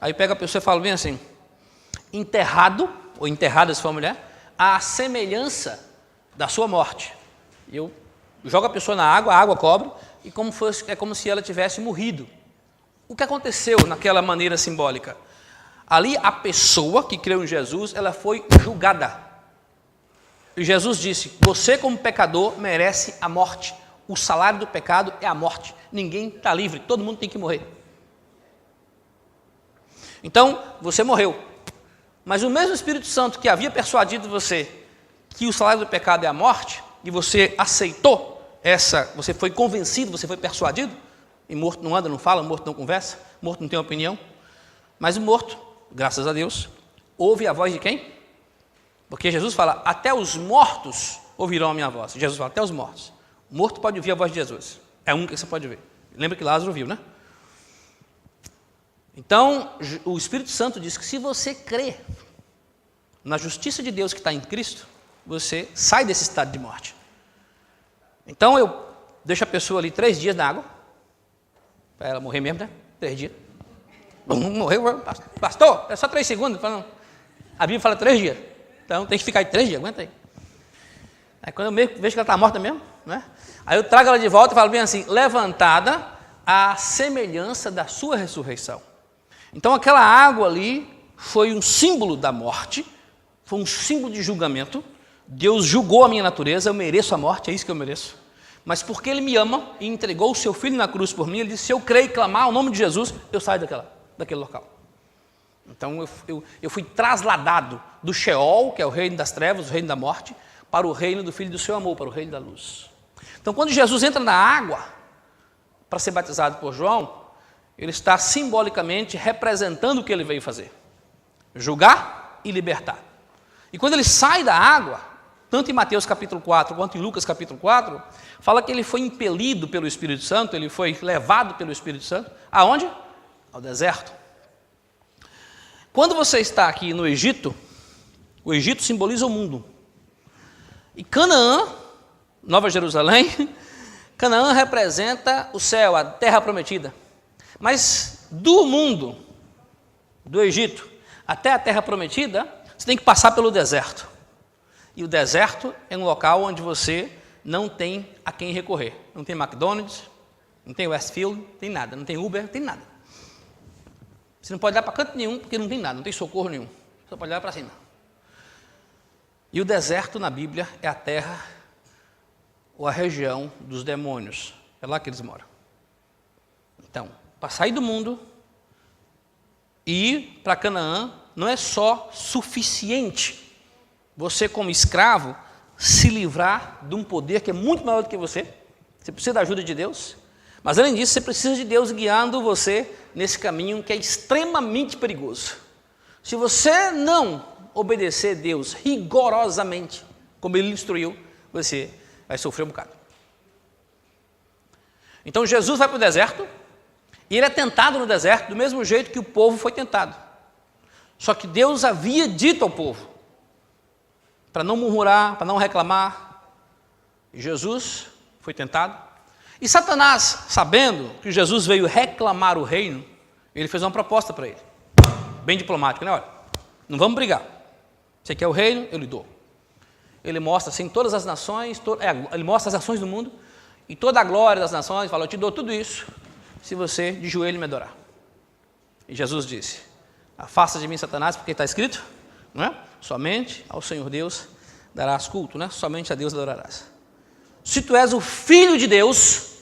Aí pega a pessoa e fala bem assim, enterrado, ou enterrada se for mulher, à semelhança da sua morte. E eu jogo a pessoa na água, a água cobre, e é como se ela tivesse morrido. O que aconteceu naquela maneira simbólica? Ali a pessoa que creu em Jesus, ela foi julgada. E Jesus disse, você como pecador merece a morte. O salário do pecado é a morte. Ninguém está livre, todo mundo tem que morrer. Então, você morreu. Mas o mesmo Espírito Santo que havia persuadido você que o salário do pecado é a morte, e você aceitou você foi convencido, você foi persuadido, e morto não anda, não fala, morto não conversa, morto não tem opinião, mas o morto, graças a Deus, ouve a voz de quem? Porque Jesus fala, até os mortos ouvirão a minha voz. Jesus fala, até os mortos. O morto pode ouvir a voz de Jesus, é a única que você pode ver. Lembra que Lázaro viu, né? Então, o Espírito Santo diz que se você crê na justiça de Deus que está em Cristo, você sai desse estado de morte. Então, eu deixo a pessoa ali 3 dias na água, para ela morrer mesmo, né? 3 dias. Morreu, pastor, é só 3 segundos. A Bíblia fala 3 dias. Então, tem que ficar aí 3 dias, aguenta aí. Aí, quando eu vejo que ela está morta mesmo, né? Aí eu trago ela de volta e falo bem assim, levantada à semelhança da sua ressurreição. Então, aquela água ali foi um símbolo da morte, foi um símbolo de julgamento. Deus julgou a minha natureza, eu mereço a morte, é isso que eu mereço. Mas porque Ele me ama e entregou o seu Filho na cruz por mim, Ele disse, se eu creio e clamar o nome de Jesus, eu saio daquele local. Então eu fui trasladado do Sheol, que é o reino das trevas, o reino da morte, para o reino do Filho do seu amor, para o reino da luz. Então quando Jesus entra na água, para ser batizado por João, ele está simbolicamente representando o que ele veio fazer. Julgar e libertar. E quando ele sai da água, tanto em Mateus capítulo 4, quanto em Lucas capítulo 4, fala que ele foi impelido pelo Espírito Santo, ele foi levado pelo Espírito Santo, aonde? Ao deserto. Quando você está aqui no Egito, o Egito simboliza o mundo. E Canaã, Nova Jerusalém, Canaã representa o céu, a terra prometida. Mas do mundo, do Egito, até a terra prometida, você tem que passar pelo deserto. E o deserto é um local onde você não tem a quem recorrer. Não tem McDonald's, não tem Westfield, não tem nada. Não tem Uber, não tem nada. Você não pode olhar para canto nenhum, porque não tem nada, não tem socorro nenhum. Você pode olhar para cima. E o deserto na Bíblia é a terra ou a região dos demônios. É lá que eles moram. Então, para sair do mundo e ir para Canaã, não é só suficiente você, como escravo, se livrar de um poder que é muito maior do que você. Você precisa da ajuda de Deus. Mas, além disso, você precisa de Deus guiando você nesse caminho que é extremamente perigoso. Se você não obedecer a Deus rigorosamente, como Ele instruiu, você vai sofrer um bocado. Então, Jesus vai para o deserto, e ele é tentado no deserto do mesmo jeito que o povo foi tentado. Só que Deus havia dito ao povo para não murmurar, para não reclamar. E Jesus foi tentado. E Satanás, sabendo que Jesus veio reclamar o reino, ele fez uma proposta para ele. Bem diplomática, né? Olha, não vamos brigar. Você quer o reino? Eu lhe dou. Ele mostra assim todas as nações, ele mostra as nações do mundo e toda a glória das nações, fala, eu te dou tudo isso se você de joelho me adorar. E Jesus disse, afasta de mim, Satanás, porque está escrito, não é? Somente ao Senhor Deus darás culto, né? Somente a Deus adorarás. Se tu és o Filho de Deus,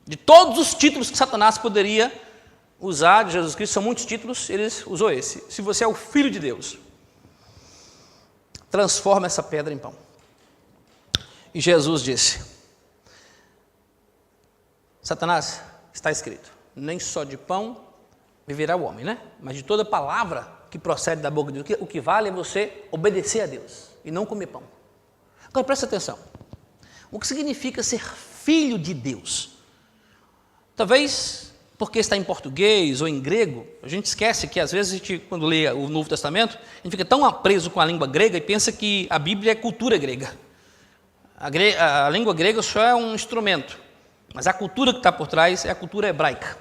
de todos os títulos que Satanás poderia usar de Jesus Cristo, são muitos títulos, ele usou esse. Se você é o Filho de Deus, transforma essa pedra em pão. E Jesus disse, Satanás, está escrito, nem só de pão viverá o homem, né? Mas de toda palavra que procede da boca de Deus. O que vale é você obedecer a Deus e não comer pão. Agora presta atenção. O que significa ser filho de Deus? Talvez porque está em português ou em grego, a gente esquece que às vezes a gente, quando lê o Novo Testamento, a gente fica tão preso com a língua grega e pensa que a Bíblia é cultura grega. A língua grega só é um instrumento, mas a cultura que está por trás é a cultura hebraica.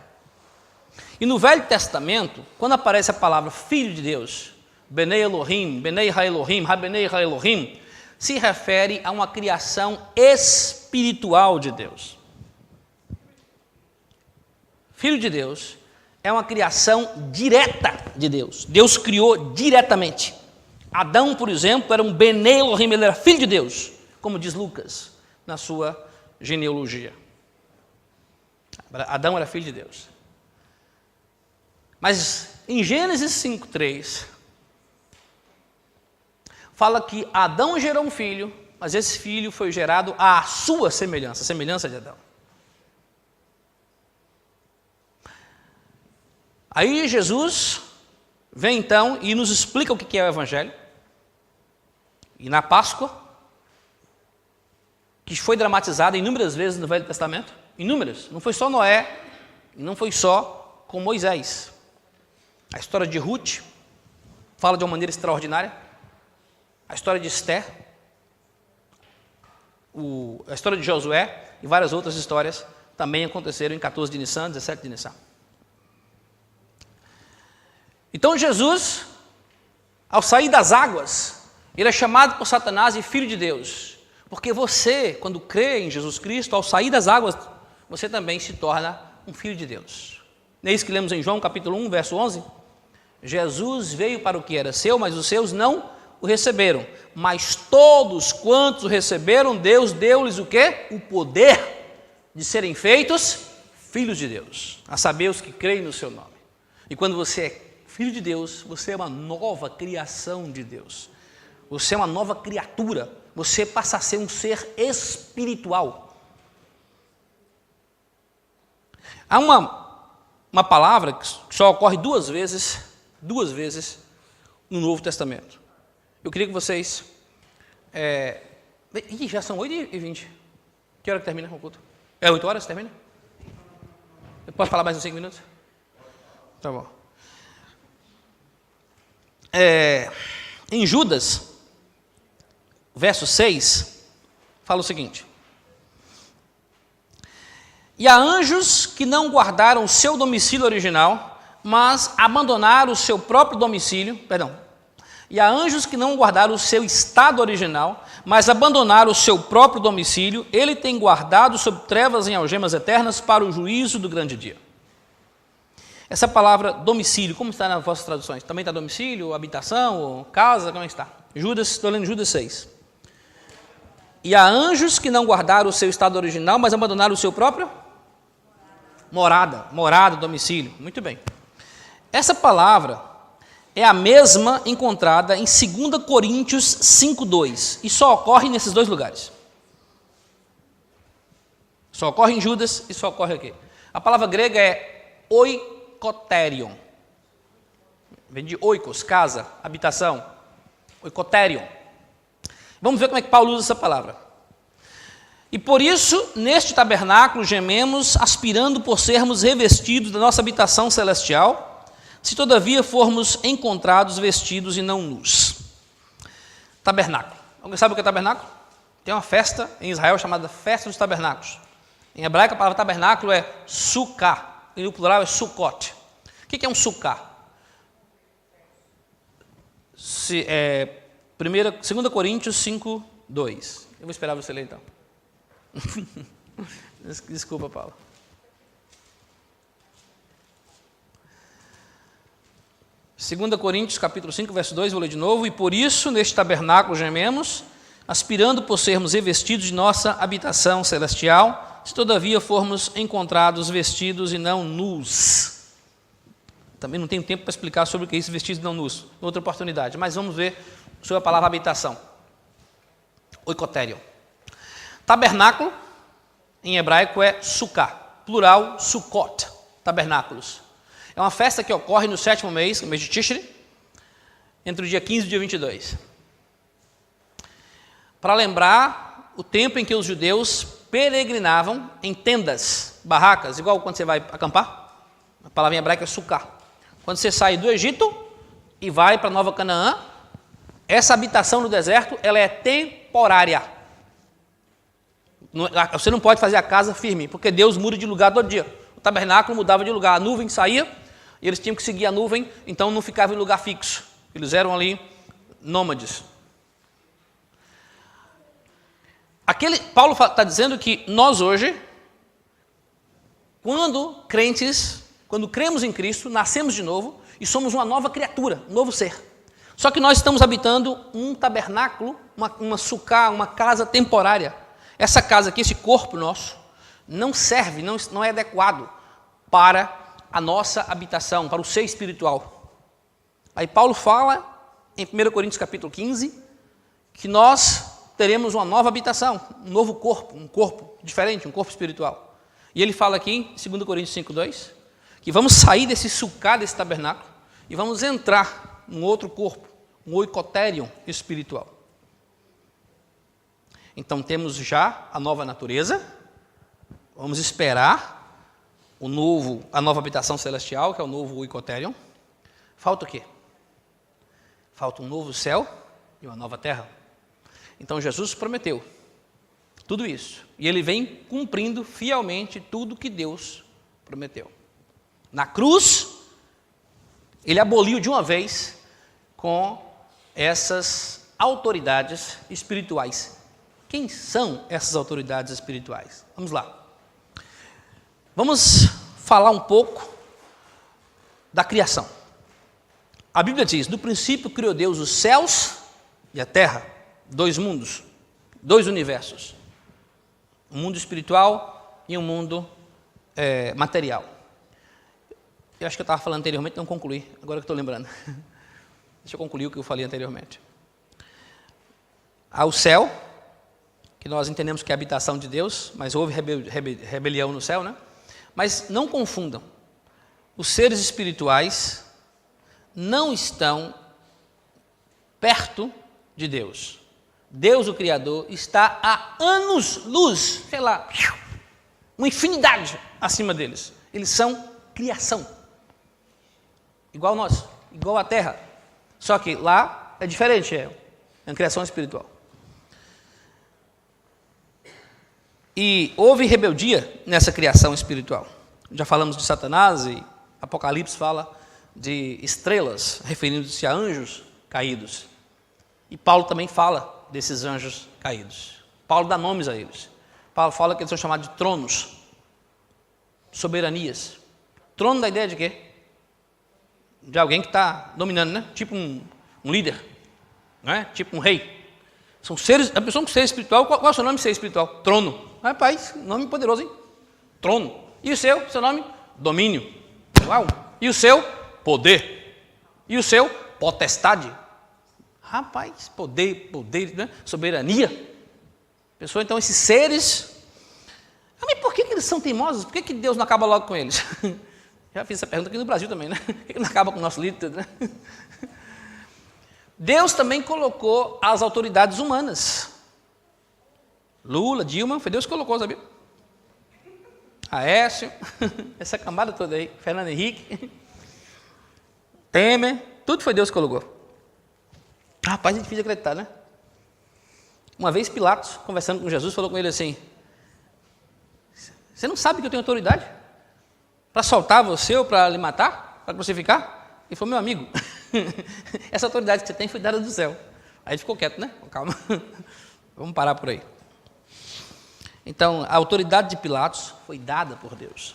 E no Velho Testamento, quando aparece a palavra Filho de Deus, Benei Elohim, Benei Ha-Elohim, Rabenei Ha-Elohim, se refere a uma criação espiritual de Deus. Filho de Deus é uma criação direta de Deus. Deus criou diretamente. Adão, por exemplo, era um Benei Elohim, ele era filho de Deus, como diz Lucas na sua genealogia. Adão era filho de Deus. Mas em Gênesis 5:3, fala que Adão gerou um filho, mas esse filho foi gerado à sua semelhança, a semelhança de Adão. Aí Jesus vem então e nos explica o que é o Evangelho. E na Páscoa, que foi dramatizada inúmeras vezes no Velho Testamento, inúmeras, não foi só Noé, não foi só com Moisés. A história de Ruth fala de uma maneira extraordinária. A história de Esther, a história de Josué e várias outras histórias também aconteceram em 14 de Nissan, 17 de Nissan. Então Jesus, ao sair das águas, ele é chamado por Satanás de Filho de Deus, porque você, quando crê em Jesus Cristo, ao sair das águas, você também se torna um Filho de Deus. Não é isso que lemos em João capítulo 1, verso 11? Jesus veio para o que era seu, mas os seus não o receberam. Mas todos quantos o receberam, Deus deu-lhes o quê? O poder de serem feitos filhos de Deus, a saber, os que creem no seu nome. E quando você é filho de Deus, você é uma nova criação de Deus. Você é uma nova criatura. Você passa a ser um ser espiritual. Há uma palavra que só ocorre duas vezes no Novo Testamento. Eu queria que vocês... já são 8h20. Que hora que termina o culto? É 8 horas que termina? Eu posso falar mais uns 5 minutos? Tá bom. Em Judas, verso 6, fala o seguinte: e há anjos que não guardaram o seu domicílio original, mas abandonaram o seu próprio domicílio, e a anjos que não guardaram o seu estado original, mas abandonaram o seu próprio domicílio, ele tem guardado sob trevas em algemas eternas para o juízo do grande dia. Essa palavra domicílio, como está nas vossas traduções? Também está domicílio, habitação, casa, como é que está? Judas, estou lendo Judas 6. E há anjos que não guardaram o seu estado original, mas abandonaram o seu próprio morada, domicílio. Muito bem. Essa palavra é a mesma encontrada em 2 Coríntios 5:2 e só ocorre nesses dois lugares. Só ocorre em Judas e só ocorre aqui. A palavra grega é oikoterion. Vem de oikos, casa, habitação. Oikoterion. Vamos ver como é que Paulo usa essa palavra. E por isso, neste tabernáculo gememos, aspirando por sermos revestidos da nossa habitação celestial, se todavia formos encontrados vestidos e não nus. Tabernáculo. Alguém sabe o que é tabernáculo? Tem uma festa em Israel chamada Festa dos Tabernáculos. Em hebraico a palavra tabernáculo é sukkah, e o plural é sukkot. O que é um sukkah? 2 Coríntios 5:2. Eu vou esperar você ler então. Desculpa, Paulo. Segunda Coríntios, capítulo 5, verso 2, vou ler de novo. E por isso, neste tabernáculo gememos, aspirando por sermos revestidos de nossa habitação celestial, se todavia formos encontrados vestidos e não nus. Também não tenho tempo para explicar sobre o que é isso, vestidos e não nus, outra oportunidade, mas vamos ver sobre a palavra habitação. Oikoterion. Tabernáculo, em hebraico, é sukkah, plural, sukkot, tabernáculos. É uma festa que ocorre no 7º mês, no mês de Tishri, entre o dia 15 e o dia 22. Para lembrar o tempo em que os judeus peregrinavam em tendas, barracas, igual quando você vai acampar. A palavra em hebraico é sukkah. Quando você sai do Egito e vai para Nova Canaã, essa habitação no deserto, ela é temporária. Você não pode fazer a casa firme, porque Deus muda de lugar todo dia. O tabernáculo mudava de lugar, a nuvem saía, e eles tinham que seguir a nuvem, então não ficava em lugar fixo. Eles eram ali nômades. Paulo está dizendo que nós hoje, quando cremos em Cristo, nascemos de novo e somos uma nova criatura, um novo ser. Só que nós estamos habitando um tabernáculo, uma sukkah, uma casa temporária. Essa casa aqui, esse corpo nosso, não serve, não é adequado para a nossa habitação, para o ser espiritual. Aí Paulo fala, em 1 Coríntios capítulo 15, que nós teremos uma nova habitação, um novo corpo, um corpo diferente, um corpo espiritual. E ele fala aqui, em 2 Coríntios 5:2, que vamos sair desse sukkah, desse tabernáculo, e vamos entrar num outro corpo, um oikoterion espiritual. Então temos já a nova natureza, vamos esperar a nova habitação celestial, que é o novo oikoterion. Falta o quê? Falta um novo céu e uma nova terra. Então Jesus prometeu tudo isso, e ele vem cumprindo fielmente tudo que Deus prometeu. Na cruz, ele aboliu de uma vez com essas autoridades espirituais. Quem são essas autoridades espirituais? Vamos lá. Vamos falar um pouco da criação. A Bíblia diz, no princípio criou Deus os céus e a terra, 2 mundos, 2 universos. Um mundo espiritual e um mundo material. Eu acho que eu estava falando anteriormente, não concluí, agora que estou lembrando. Deixa eu concluir o que eu falei anteriormente. Há o céu, que nós entendemos que é a habitação de Deus, mas houve rebelião no céu, né? Mas não confundam, os seres espirituais não estão perto de Deus. Deus, o Criador, está a anos-luz, sei lá, uma infinidade acima deles. Eles são criação, igual nós, igual a terra. Só que lá é diferente, é uma criação espiritual. E houve rebeldia nessa criação espiritual. Já falamos de Satanás e Apocalipse fala de estrelas, referindo-se a anjos caídos. E Paulo também fala desses anjos caídos. Paulo dá nomes a eles. Paulo fala que eles são chamados de tronos, soberanias. Trono dá ideia de quê? De alguém que está dominando, né? Tipo um líder, não é? Tipo um rei. São seres, a pessoa com ser espiritual, qual é o seu nome de ser espiritual? Trono. Rapaz, nome poderoso, hein? Trono. E o seu nome? Domínio. Uau. E o seu? Poder. E o seu? Potestade. Rapaz, poder, né? Soberania. Pessoa, então, esses seres, mas por que eles são teimosos? Por que Deus não acaba logo com eles? Já fiz essa pergunta aqui no Brasil também, né? Por que não acaba com o nosso líder? Né? Deus também colocou as autoridades humanas. Lula, Dilma, foi Deus que colocou, sabia? Aécio, essa camada toda aí, Fernando Henrique, Temer, tudo foi Deus que colocou. Rapaz, é difícil acreditar, né? Uma vez Pilatos, conversando com Jesus, falou com ele assim: você não sabe que eu tenho autoridade para soltar você ou para lhe matar, para crucificar? Ele falou: meu amigo, essa autoridade que você tem foi dada do céu. Aí ele ficou quieto, né? Calma, vamos parar por aí. Então, a autoridade de Pilatos foi dada por Deus.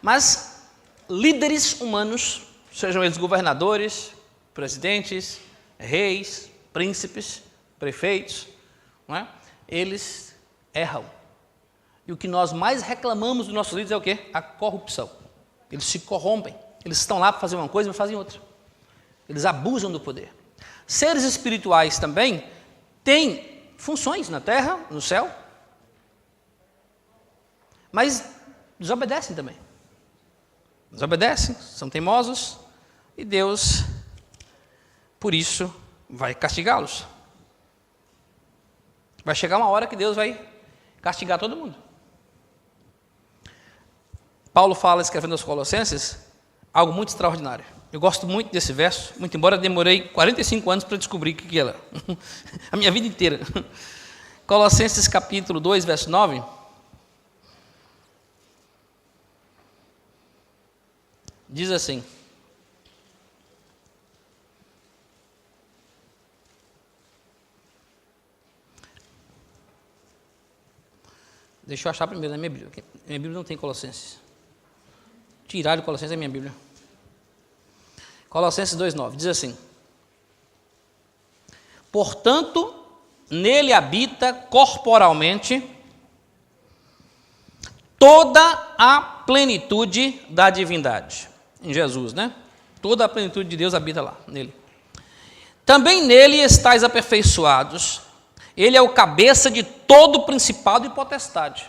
Mas líderes humanos, sejam eles governadores, presidentes, reis, príncipes, prefeitos, não é? Eles erram. E o que nós mais reclamamos dos nossos líderes é o quê? A corrupção. Eles se corrompem. Eles estão lá para fazer uma coisa, mas fazem outra. Eles abusam do poder. Seres espirituais também têm funções na terra, no céu, mas desobedecem também. Desobedecem, são teimosos, e Deus, por isso, vai castigá-los. Vai chegar uma hora que Deus vai castigar todo mundo. Paulo fala, escrevendo aos Colossenses, algo muito extraordinário. Eu gosto muito desse verso, muito embora demorei 45 anos para descobrir o que era. A minha vida inteira. Colossenses capítulo 2, verso 9. Diz assim: deixa eu achar primeiro na minha Bíblia. Minha Bíblia não tem Colossenses. Tiraram Colossenses da minha Bíblia. Colossenses 2,9 diz assim: portanto, nele habita corporalmente toda a plenitude da divindade. Em Jesus, né? Toda a plenitude de Deus habita lá, nele. Também nele estáis aperfeiçoados. Ele é o cabeça de todo principado e potestade.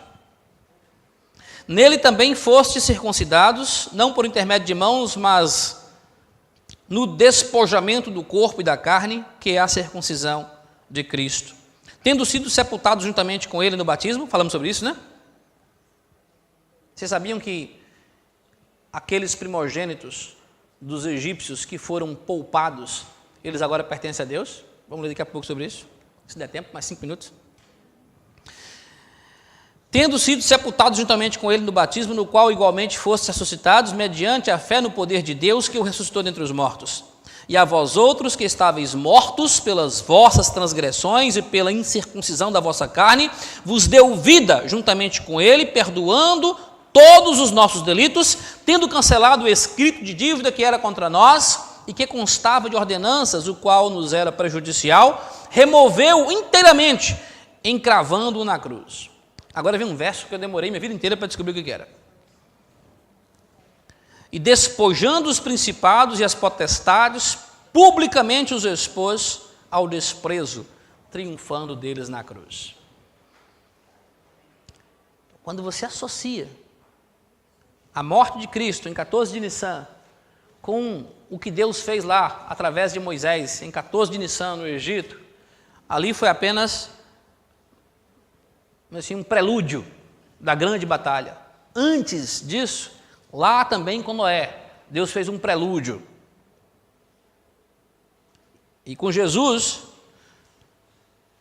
Nele também fostes circuncidados, não por intermédio de mãos, mas no despojamento do corpo e da carne, que é a circuncisão de Cristo. Tendo sido sepultados juntamente com ele no batismo, falamos sobre isso, né? Vocês sabiam que aqueles primogênitos dos egípcios que foram poupados, eles agora pertencem a Deus? Vamos ler daqui a pouco sobre isso. Se der tempo, mais 5 minutos. Tendo sido sepultados juntamente com ele no batismo, no qual igualmente fostes ressuscitados, mediante a fé no poder de Deus que o ressuscitou dentre os mortos. E a vós outros que estáveis mortos pelas vossas transgressões e pela incircuncisão da vossa carne, vos deu vida juntamente com ele, perdoando todos os nossos delitos, tendo cancelado o escrito de dívida que era contra nós e que constava de ordenanças, o qual nos era prejudicial, removeu inteiramente, encravando-o na cruz. Agora vem um verso que eu demorei minha vida inteira para descobrir o que era. E despojando os principados e as potestades, publicamente os expôs ao desprezo, triunfando deles na cruz. Quando você associa a morte de Cristo em 14 de Nissan com o que Deus fez lá através de Moisés em 14 de Nissan no Egito, ali foi apenas assim, um prelúdio da grande batalha. Antes disso, lá também com Noé, Deus fez um prelúdio. E com Jesus,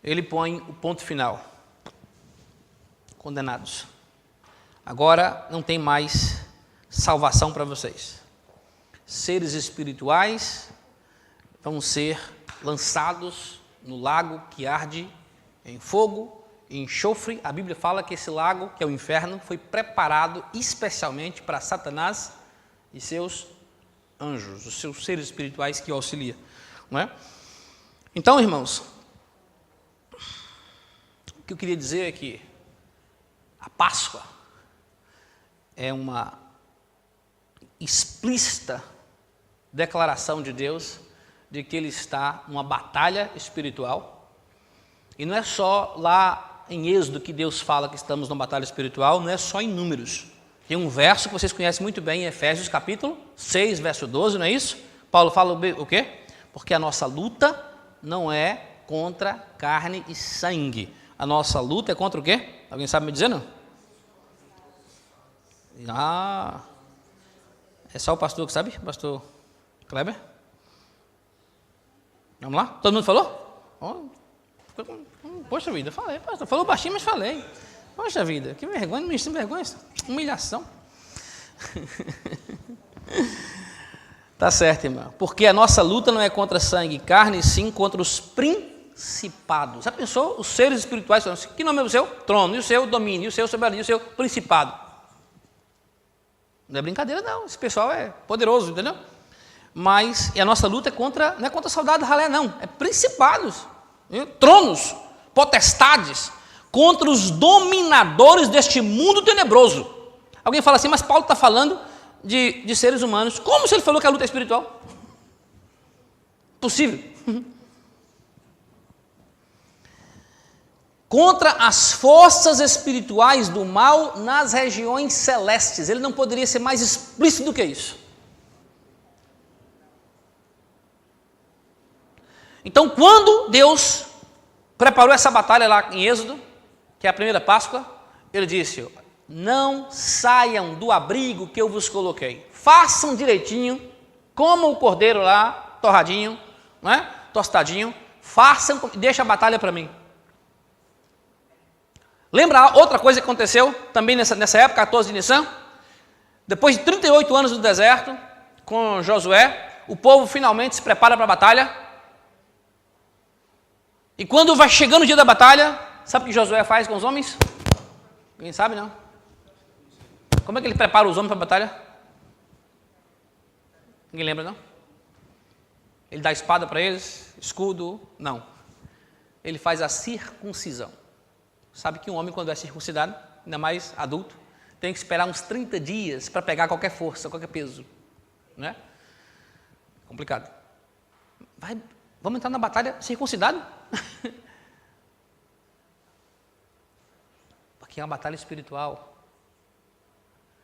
ele põe o ponto final. Condenados. Agora não tem mais salvação para vocês. seres espirituais vão ser lançados no lago que arde em fogo e enxofre. A Bíblia fala que esse lago, que é o inferno, foi preparado especialmente para Satanás e seus anjos, os seus seres espirituais que o auxiliam, não é? Então, irmãos, o que eu queria dizer é que a Páscoa é uma explícita declaração de Deus de que Ele está numa batalha espiritual. E não é só lá em Êxodo que Deus fala que estamos numa batalha espiritual, não é só em Números. Tem um verso que vocês conhecem muito bem em Efésios capítulo 6, verso 12, não é isso? Paulo fala o quê? Porque a nossa luta não é contra carne e sangue. A nossa luta é contra o quê? Alguém sabe me dizer, não? Ah, é só o pastor que sabe? Pastor Kleber? Vamos lá? Todo mundo falou? Oh, poxa vida, falei, pastor. Falou baixinho, mas falei. Poxa vida, que vergonha, me vergonha, humilhação. Tá certo, irmão. Porque a nossa luta não é contra sangue e carne, sim contra os principados. Já pensou? Os seres espirituais, que nome é o seu? Trono, e o seu domínio, e o seu soberania, e o seu principado. Não é brincadeira, não. Esse pessoal é poderoso, entendeu? Mas e a nossa luta é contra, não é contra soldado ralé, não. É principados, tronos, potestades, contra os dominadores deste mundo tenebroso. Alguém fala assim, mas Paulo está falando de seres humanos. Como se ele falou que a luta é espiritual? Possível. Contra as forças espirituais do mal nas regiões celestes. Ele não poderia ser mais explícito do que isso. Então, quando Deus preparou essa batalha lá em Êxodo, que é a primeira Páscoa, ele disse, não saiam do abrigo que eu vos coloquei. Façam direitinho, comam o cordeiro lá, torradinho, não é? Tostadinho, façam, deixa a batalha para mim. Lembra outra coisa que aconteceu também nessa época, 14 de Nissan? Depois de 38 anos no deserto, com Josué, o povo finalmente se prepara para a batalha. E quando vai chegando o dia da batalha, sabe o que Josué faz com os homens? Ninguém sabe, não? Como é que ele prepara os homens para a batalha? Ninguém lembra, não? Ele dá espada para eles, escudo? Não. Ele faz a circuncisão. Sabe que um homem, quando é circuncidado, ainda mais adulto, tem que esperar uns 30 dias para pegar qualquer força, qualquer peso. Não é? Complicado. Vamos entrar na batalha circuncidado? Porque é uma batalha espiritual.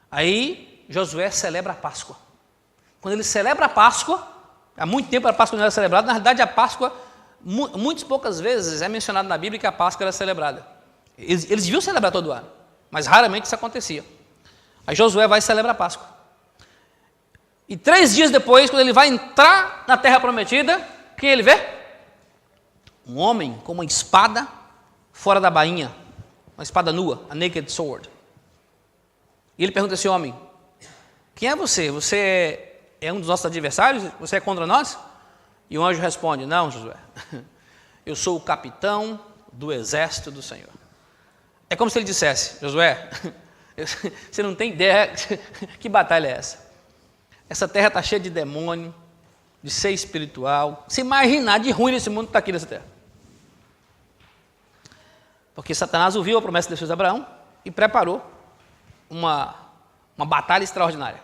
Aí, Josué celebra a Páscoa. Quando ele celebra a Páscoa, há muito tempo a Páscoa não era celebrada, na realidade a Páscoa, muitas poucas vezes é mencionado na Bíblia que a Páscoa era celebrada. Eles deviam celebrar todo ano, mas raramente isso acontecia. Aí Josué vai celebrar a Páscoa. E 3 dias depois, quando ele vai entrar na terra prometida, quem ele vê? Um homem com uma espada fora da bainha, uma espada nua, a naked sword. E ele pergunta a esse homem, quem é você? Você é um dos nossos adversários? Você é contra nós? E o anjo responde, não, Josué, eu sou o capitão do exército do Senhor. É como se ele dissesse, Josué, você não tem ideia que batalha é essa. Essa terra está cheia de demônio, de ser espiritual. Se imaginar de ruim nesse mundo está aqui nessa terra. Porque Satanás ouviu a promessa de Deus a Abraão e preparou uma batalha extraordinária.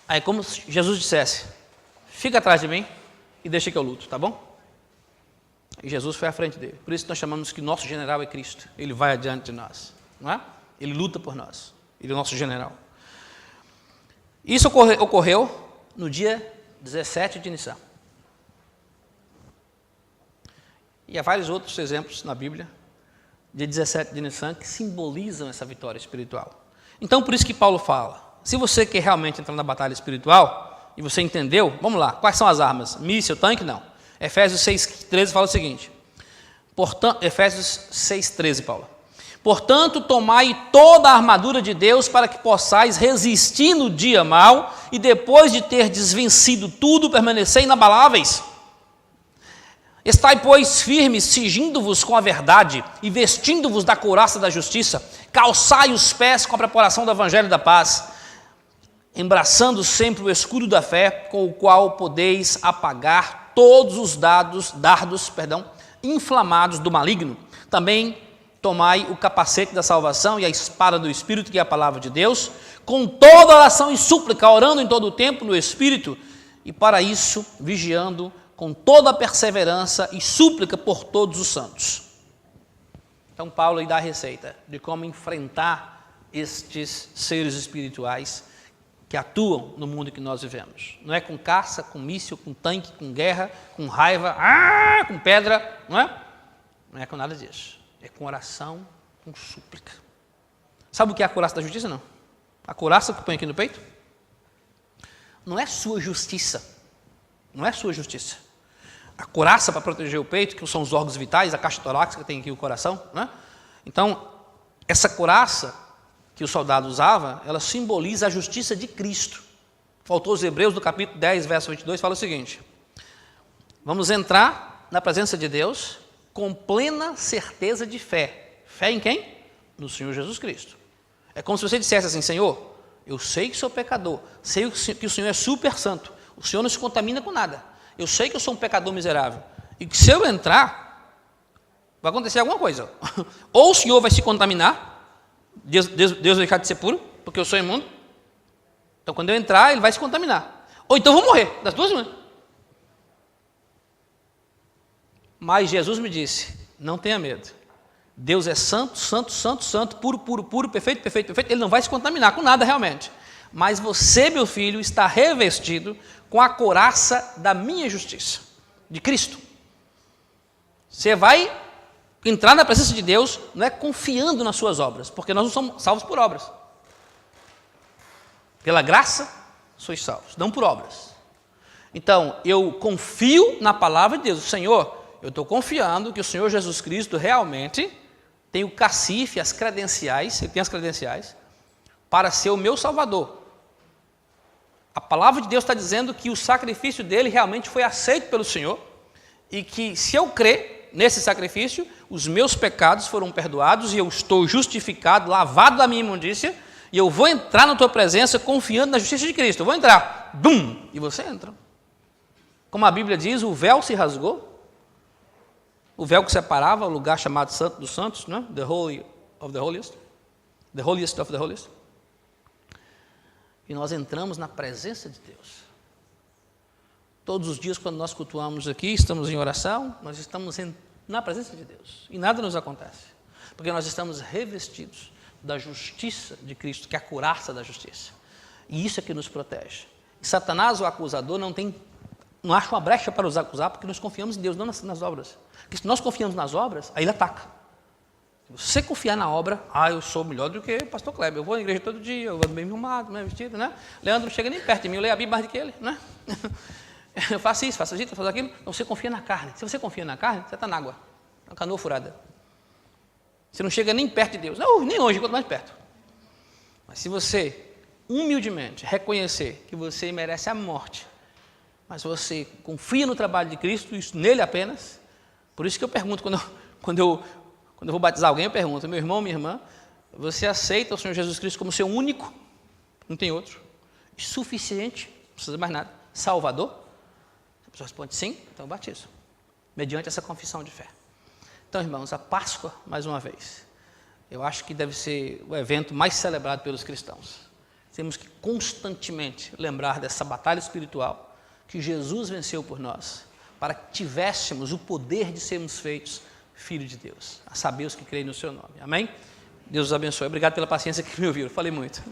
Aí como se Jesus dissesse, fica atrás de mim e deixa que eu luto, tá bom? E Jesus foi à frente dele. Por isso nós chamamos que nosso general é Cristo. Ele vai adiante de nós, não é? Ele luta por nós. Ele é o nosso general. Isso ocorreu no dia 17 de Nissan. E há vários outros exemplos na Bíblia, dia 17 de Nissan, que simbolizam essa vitória espiritual. Então, por isso que Paulo fala, se você quer realmente entrar na batalha espiritual, e você entendeu, vamos lá, quais são as armas? Míssil, tanque? Não. Efésios 6,13 fala o seguinte, Efésios 6,13, Paulo. Portanto, tomai toda a armadura de Deus para que possais resistir no dia mau e depois de ter desvencido tudo, permanecei inabaláveis. Estai, pois, firmes, cingindo-vos com a verdade e vestindo-vos da couraça da justiça, calçai os pés com a preparação do evangelho da paz, embraçando sempre o escudo da fé, com o qual podeis apagar todos os dardos inflamados do maligno. Também tomai o capacete da salvação e a espada do Espírito, que é a palavra de Deus, com toda oração e súplica, orando em todo o tempo no Espírito, e para isso vigiando com toda a perseverança e súplica por todos os santos. Então Paulo aí dá a receita de como enfrentar estes seres espirituais que atuam no mundo que nós vivemos. Não é com caça, com míssil, com tanque, com guerra, com raiva, com pedra, não é? Não é com nada disso. É com oração, com súplica. Sabe o que é a couraça da justiça? Não. A couraça que põe aqui no peito não é sua justiça. Não é sua justiça. A couraça para proteger o peito, que são os órgãos vitais, a caixa torácica que tem aqui o coração, né? Então, essa couraça que o soldado usava, ela simboliza a justiça de Cristo. Faltou os Hebreus, do capítulo 10, verso 22, fala o seguinte: vamos entrar na presença de Deus com plena certeza de fé. Fé em quem? No Senhor Jesus Cristo. É como se você dissesse assim: Senhor, eu sei que sou pecador, sei que o Senhor é super santo, o Senhor não se contamina com nada. Eu sei que eu sou um pecador miserável. E que se eu entrar, vai acontecer alguma coisa. Ou o Senhor vai se contaminar, Deus vai deixar de ser puro, porque eu sou imundo. Então quando eu entrar, ele vai se contaminar. Ou então eu vou morrer, das duas uma. Mas Jesus me disse: não tenha medo. Deus é santo, santo, santo, santo, puro, puro, puro, perfeito, perfeito, perfeito. Ele não vai se contaminar com nada realmente. Mas você, meu filho, está revestido com a couraça da minha justiça, de Cristo. Você vai entrar na presença de Deus, não é confiando nas suas obras, porque nós não somos salvos por obras. Pela graça, sois salvos, não por obras. Então, eu confio na palavra de Deus. Senhor, eu estou confiando que o Senhor Jesus Cristo realmente tem o cacife, as credenciais, ele tem as credenciais, para ser o meu Salvador. A palavra de Deus está dizendo que o sacrifício dele realmente foi aceito pelo Senhor e que, se eu crer nesse sacrifício, os meus pecados foram perdoados e eu estou justificado, lavado da minha imundícia, e eu vou entrar na tua presença confiando na justiça de Cristo. Eu vou entrar, bum, e você entra. Como a Bíblia diz, o véu se rasgou, o véu que separava o lugar chamado Santo dos Santos, né? The Holy of the Holiest, the Holiest of the Holiest. E nós entramos na presença de Deus. Todos os dias, quando nós cultuamos aqui, estamos em oração, nós estamos na presença de Deus. E nada nos acontece. Porque nós estamos revestidos da justiça de Cristo, que é a couraça da justiça. E isso é que nos protege. E Satanás, o acusador, não acha uma brecha para nos acusar, porque nós confiamos em Deus, não nas obras. Porque se nós confiamos nas obras, aí ele ataca. Se você confiar na obra, eu sou melhor do que o pastor Kleber, eu vou à igreja todo dia, eu vou bem arrumado, bem vestido, né? Leandro não chega nem perto de mim, eu leio a Bíblia mais do que ele, né? Eu faço isso, faço aquilo. Então você confia na carne. Se você confia na carne, você está na água, na canoa furada. Você não chega nem perto de Deus, não, nem longe, quanto mais perto. Mas se você humildemente reconhecer que você merece a morte, mas você confia no trabalho de Cristo, isso nele apenas, por isso que eu pergunto, quando eu vou batizar alguém, eu pergunto: meu irmão, minha irmã, você aceita o Senhor Jesus Cristo como seu único, não tem outro, suficiente, não precisa mais nada, Salvador? A pessoa responde sim, então eu batizo, mediante essa confissão de fé. Então, irmãos, a Páscoa, mais uma vez, eu acho que deve ser o evento mais celebrado pelos cristãos. Temos que constantemente lembrar dessa batalha espiritual que Jesus venceu por nós, para que tivéssemos o poder de sermos feitos filhos de Deus, a saber os que creem no seu nome. Amém? Deus os abençoe. Obrigado pela paciência que me ouviram. Falei muito.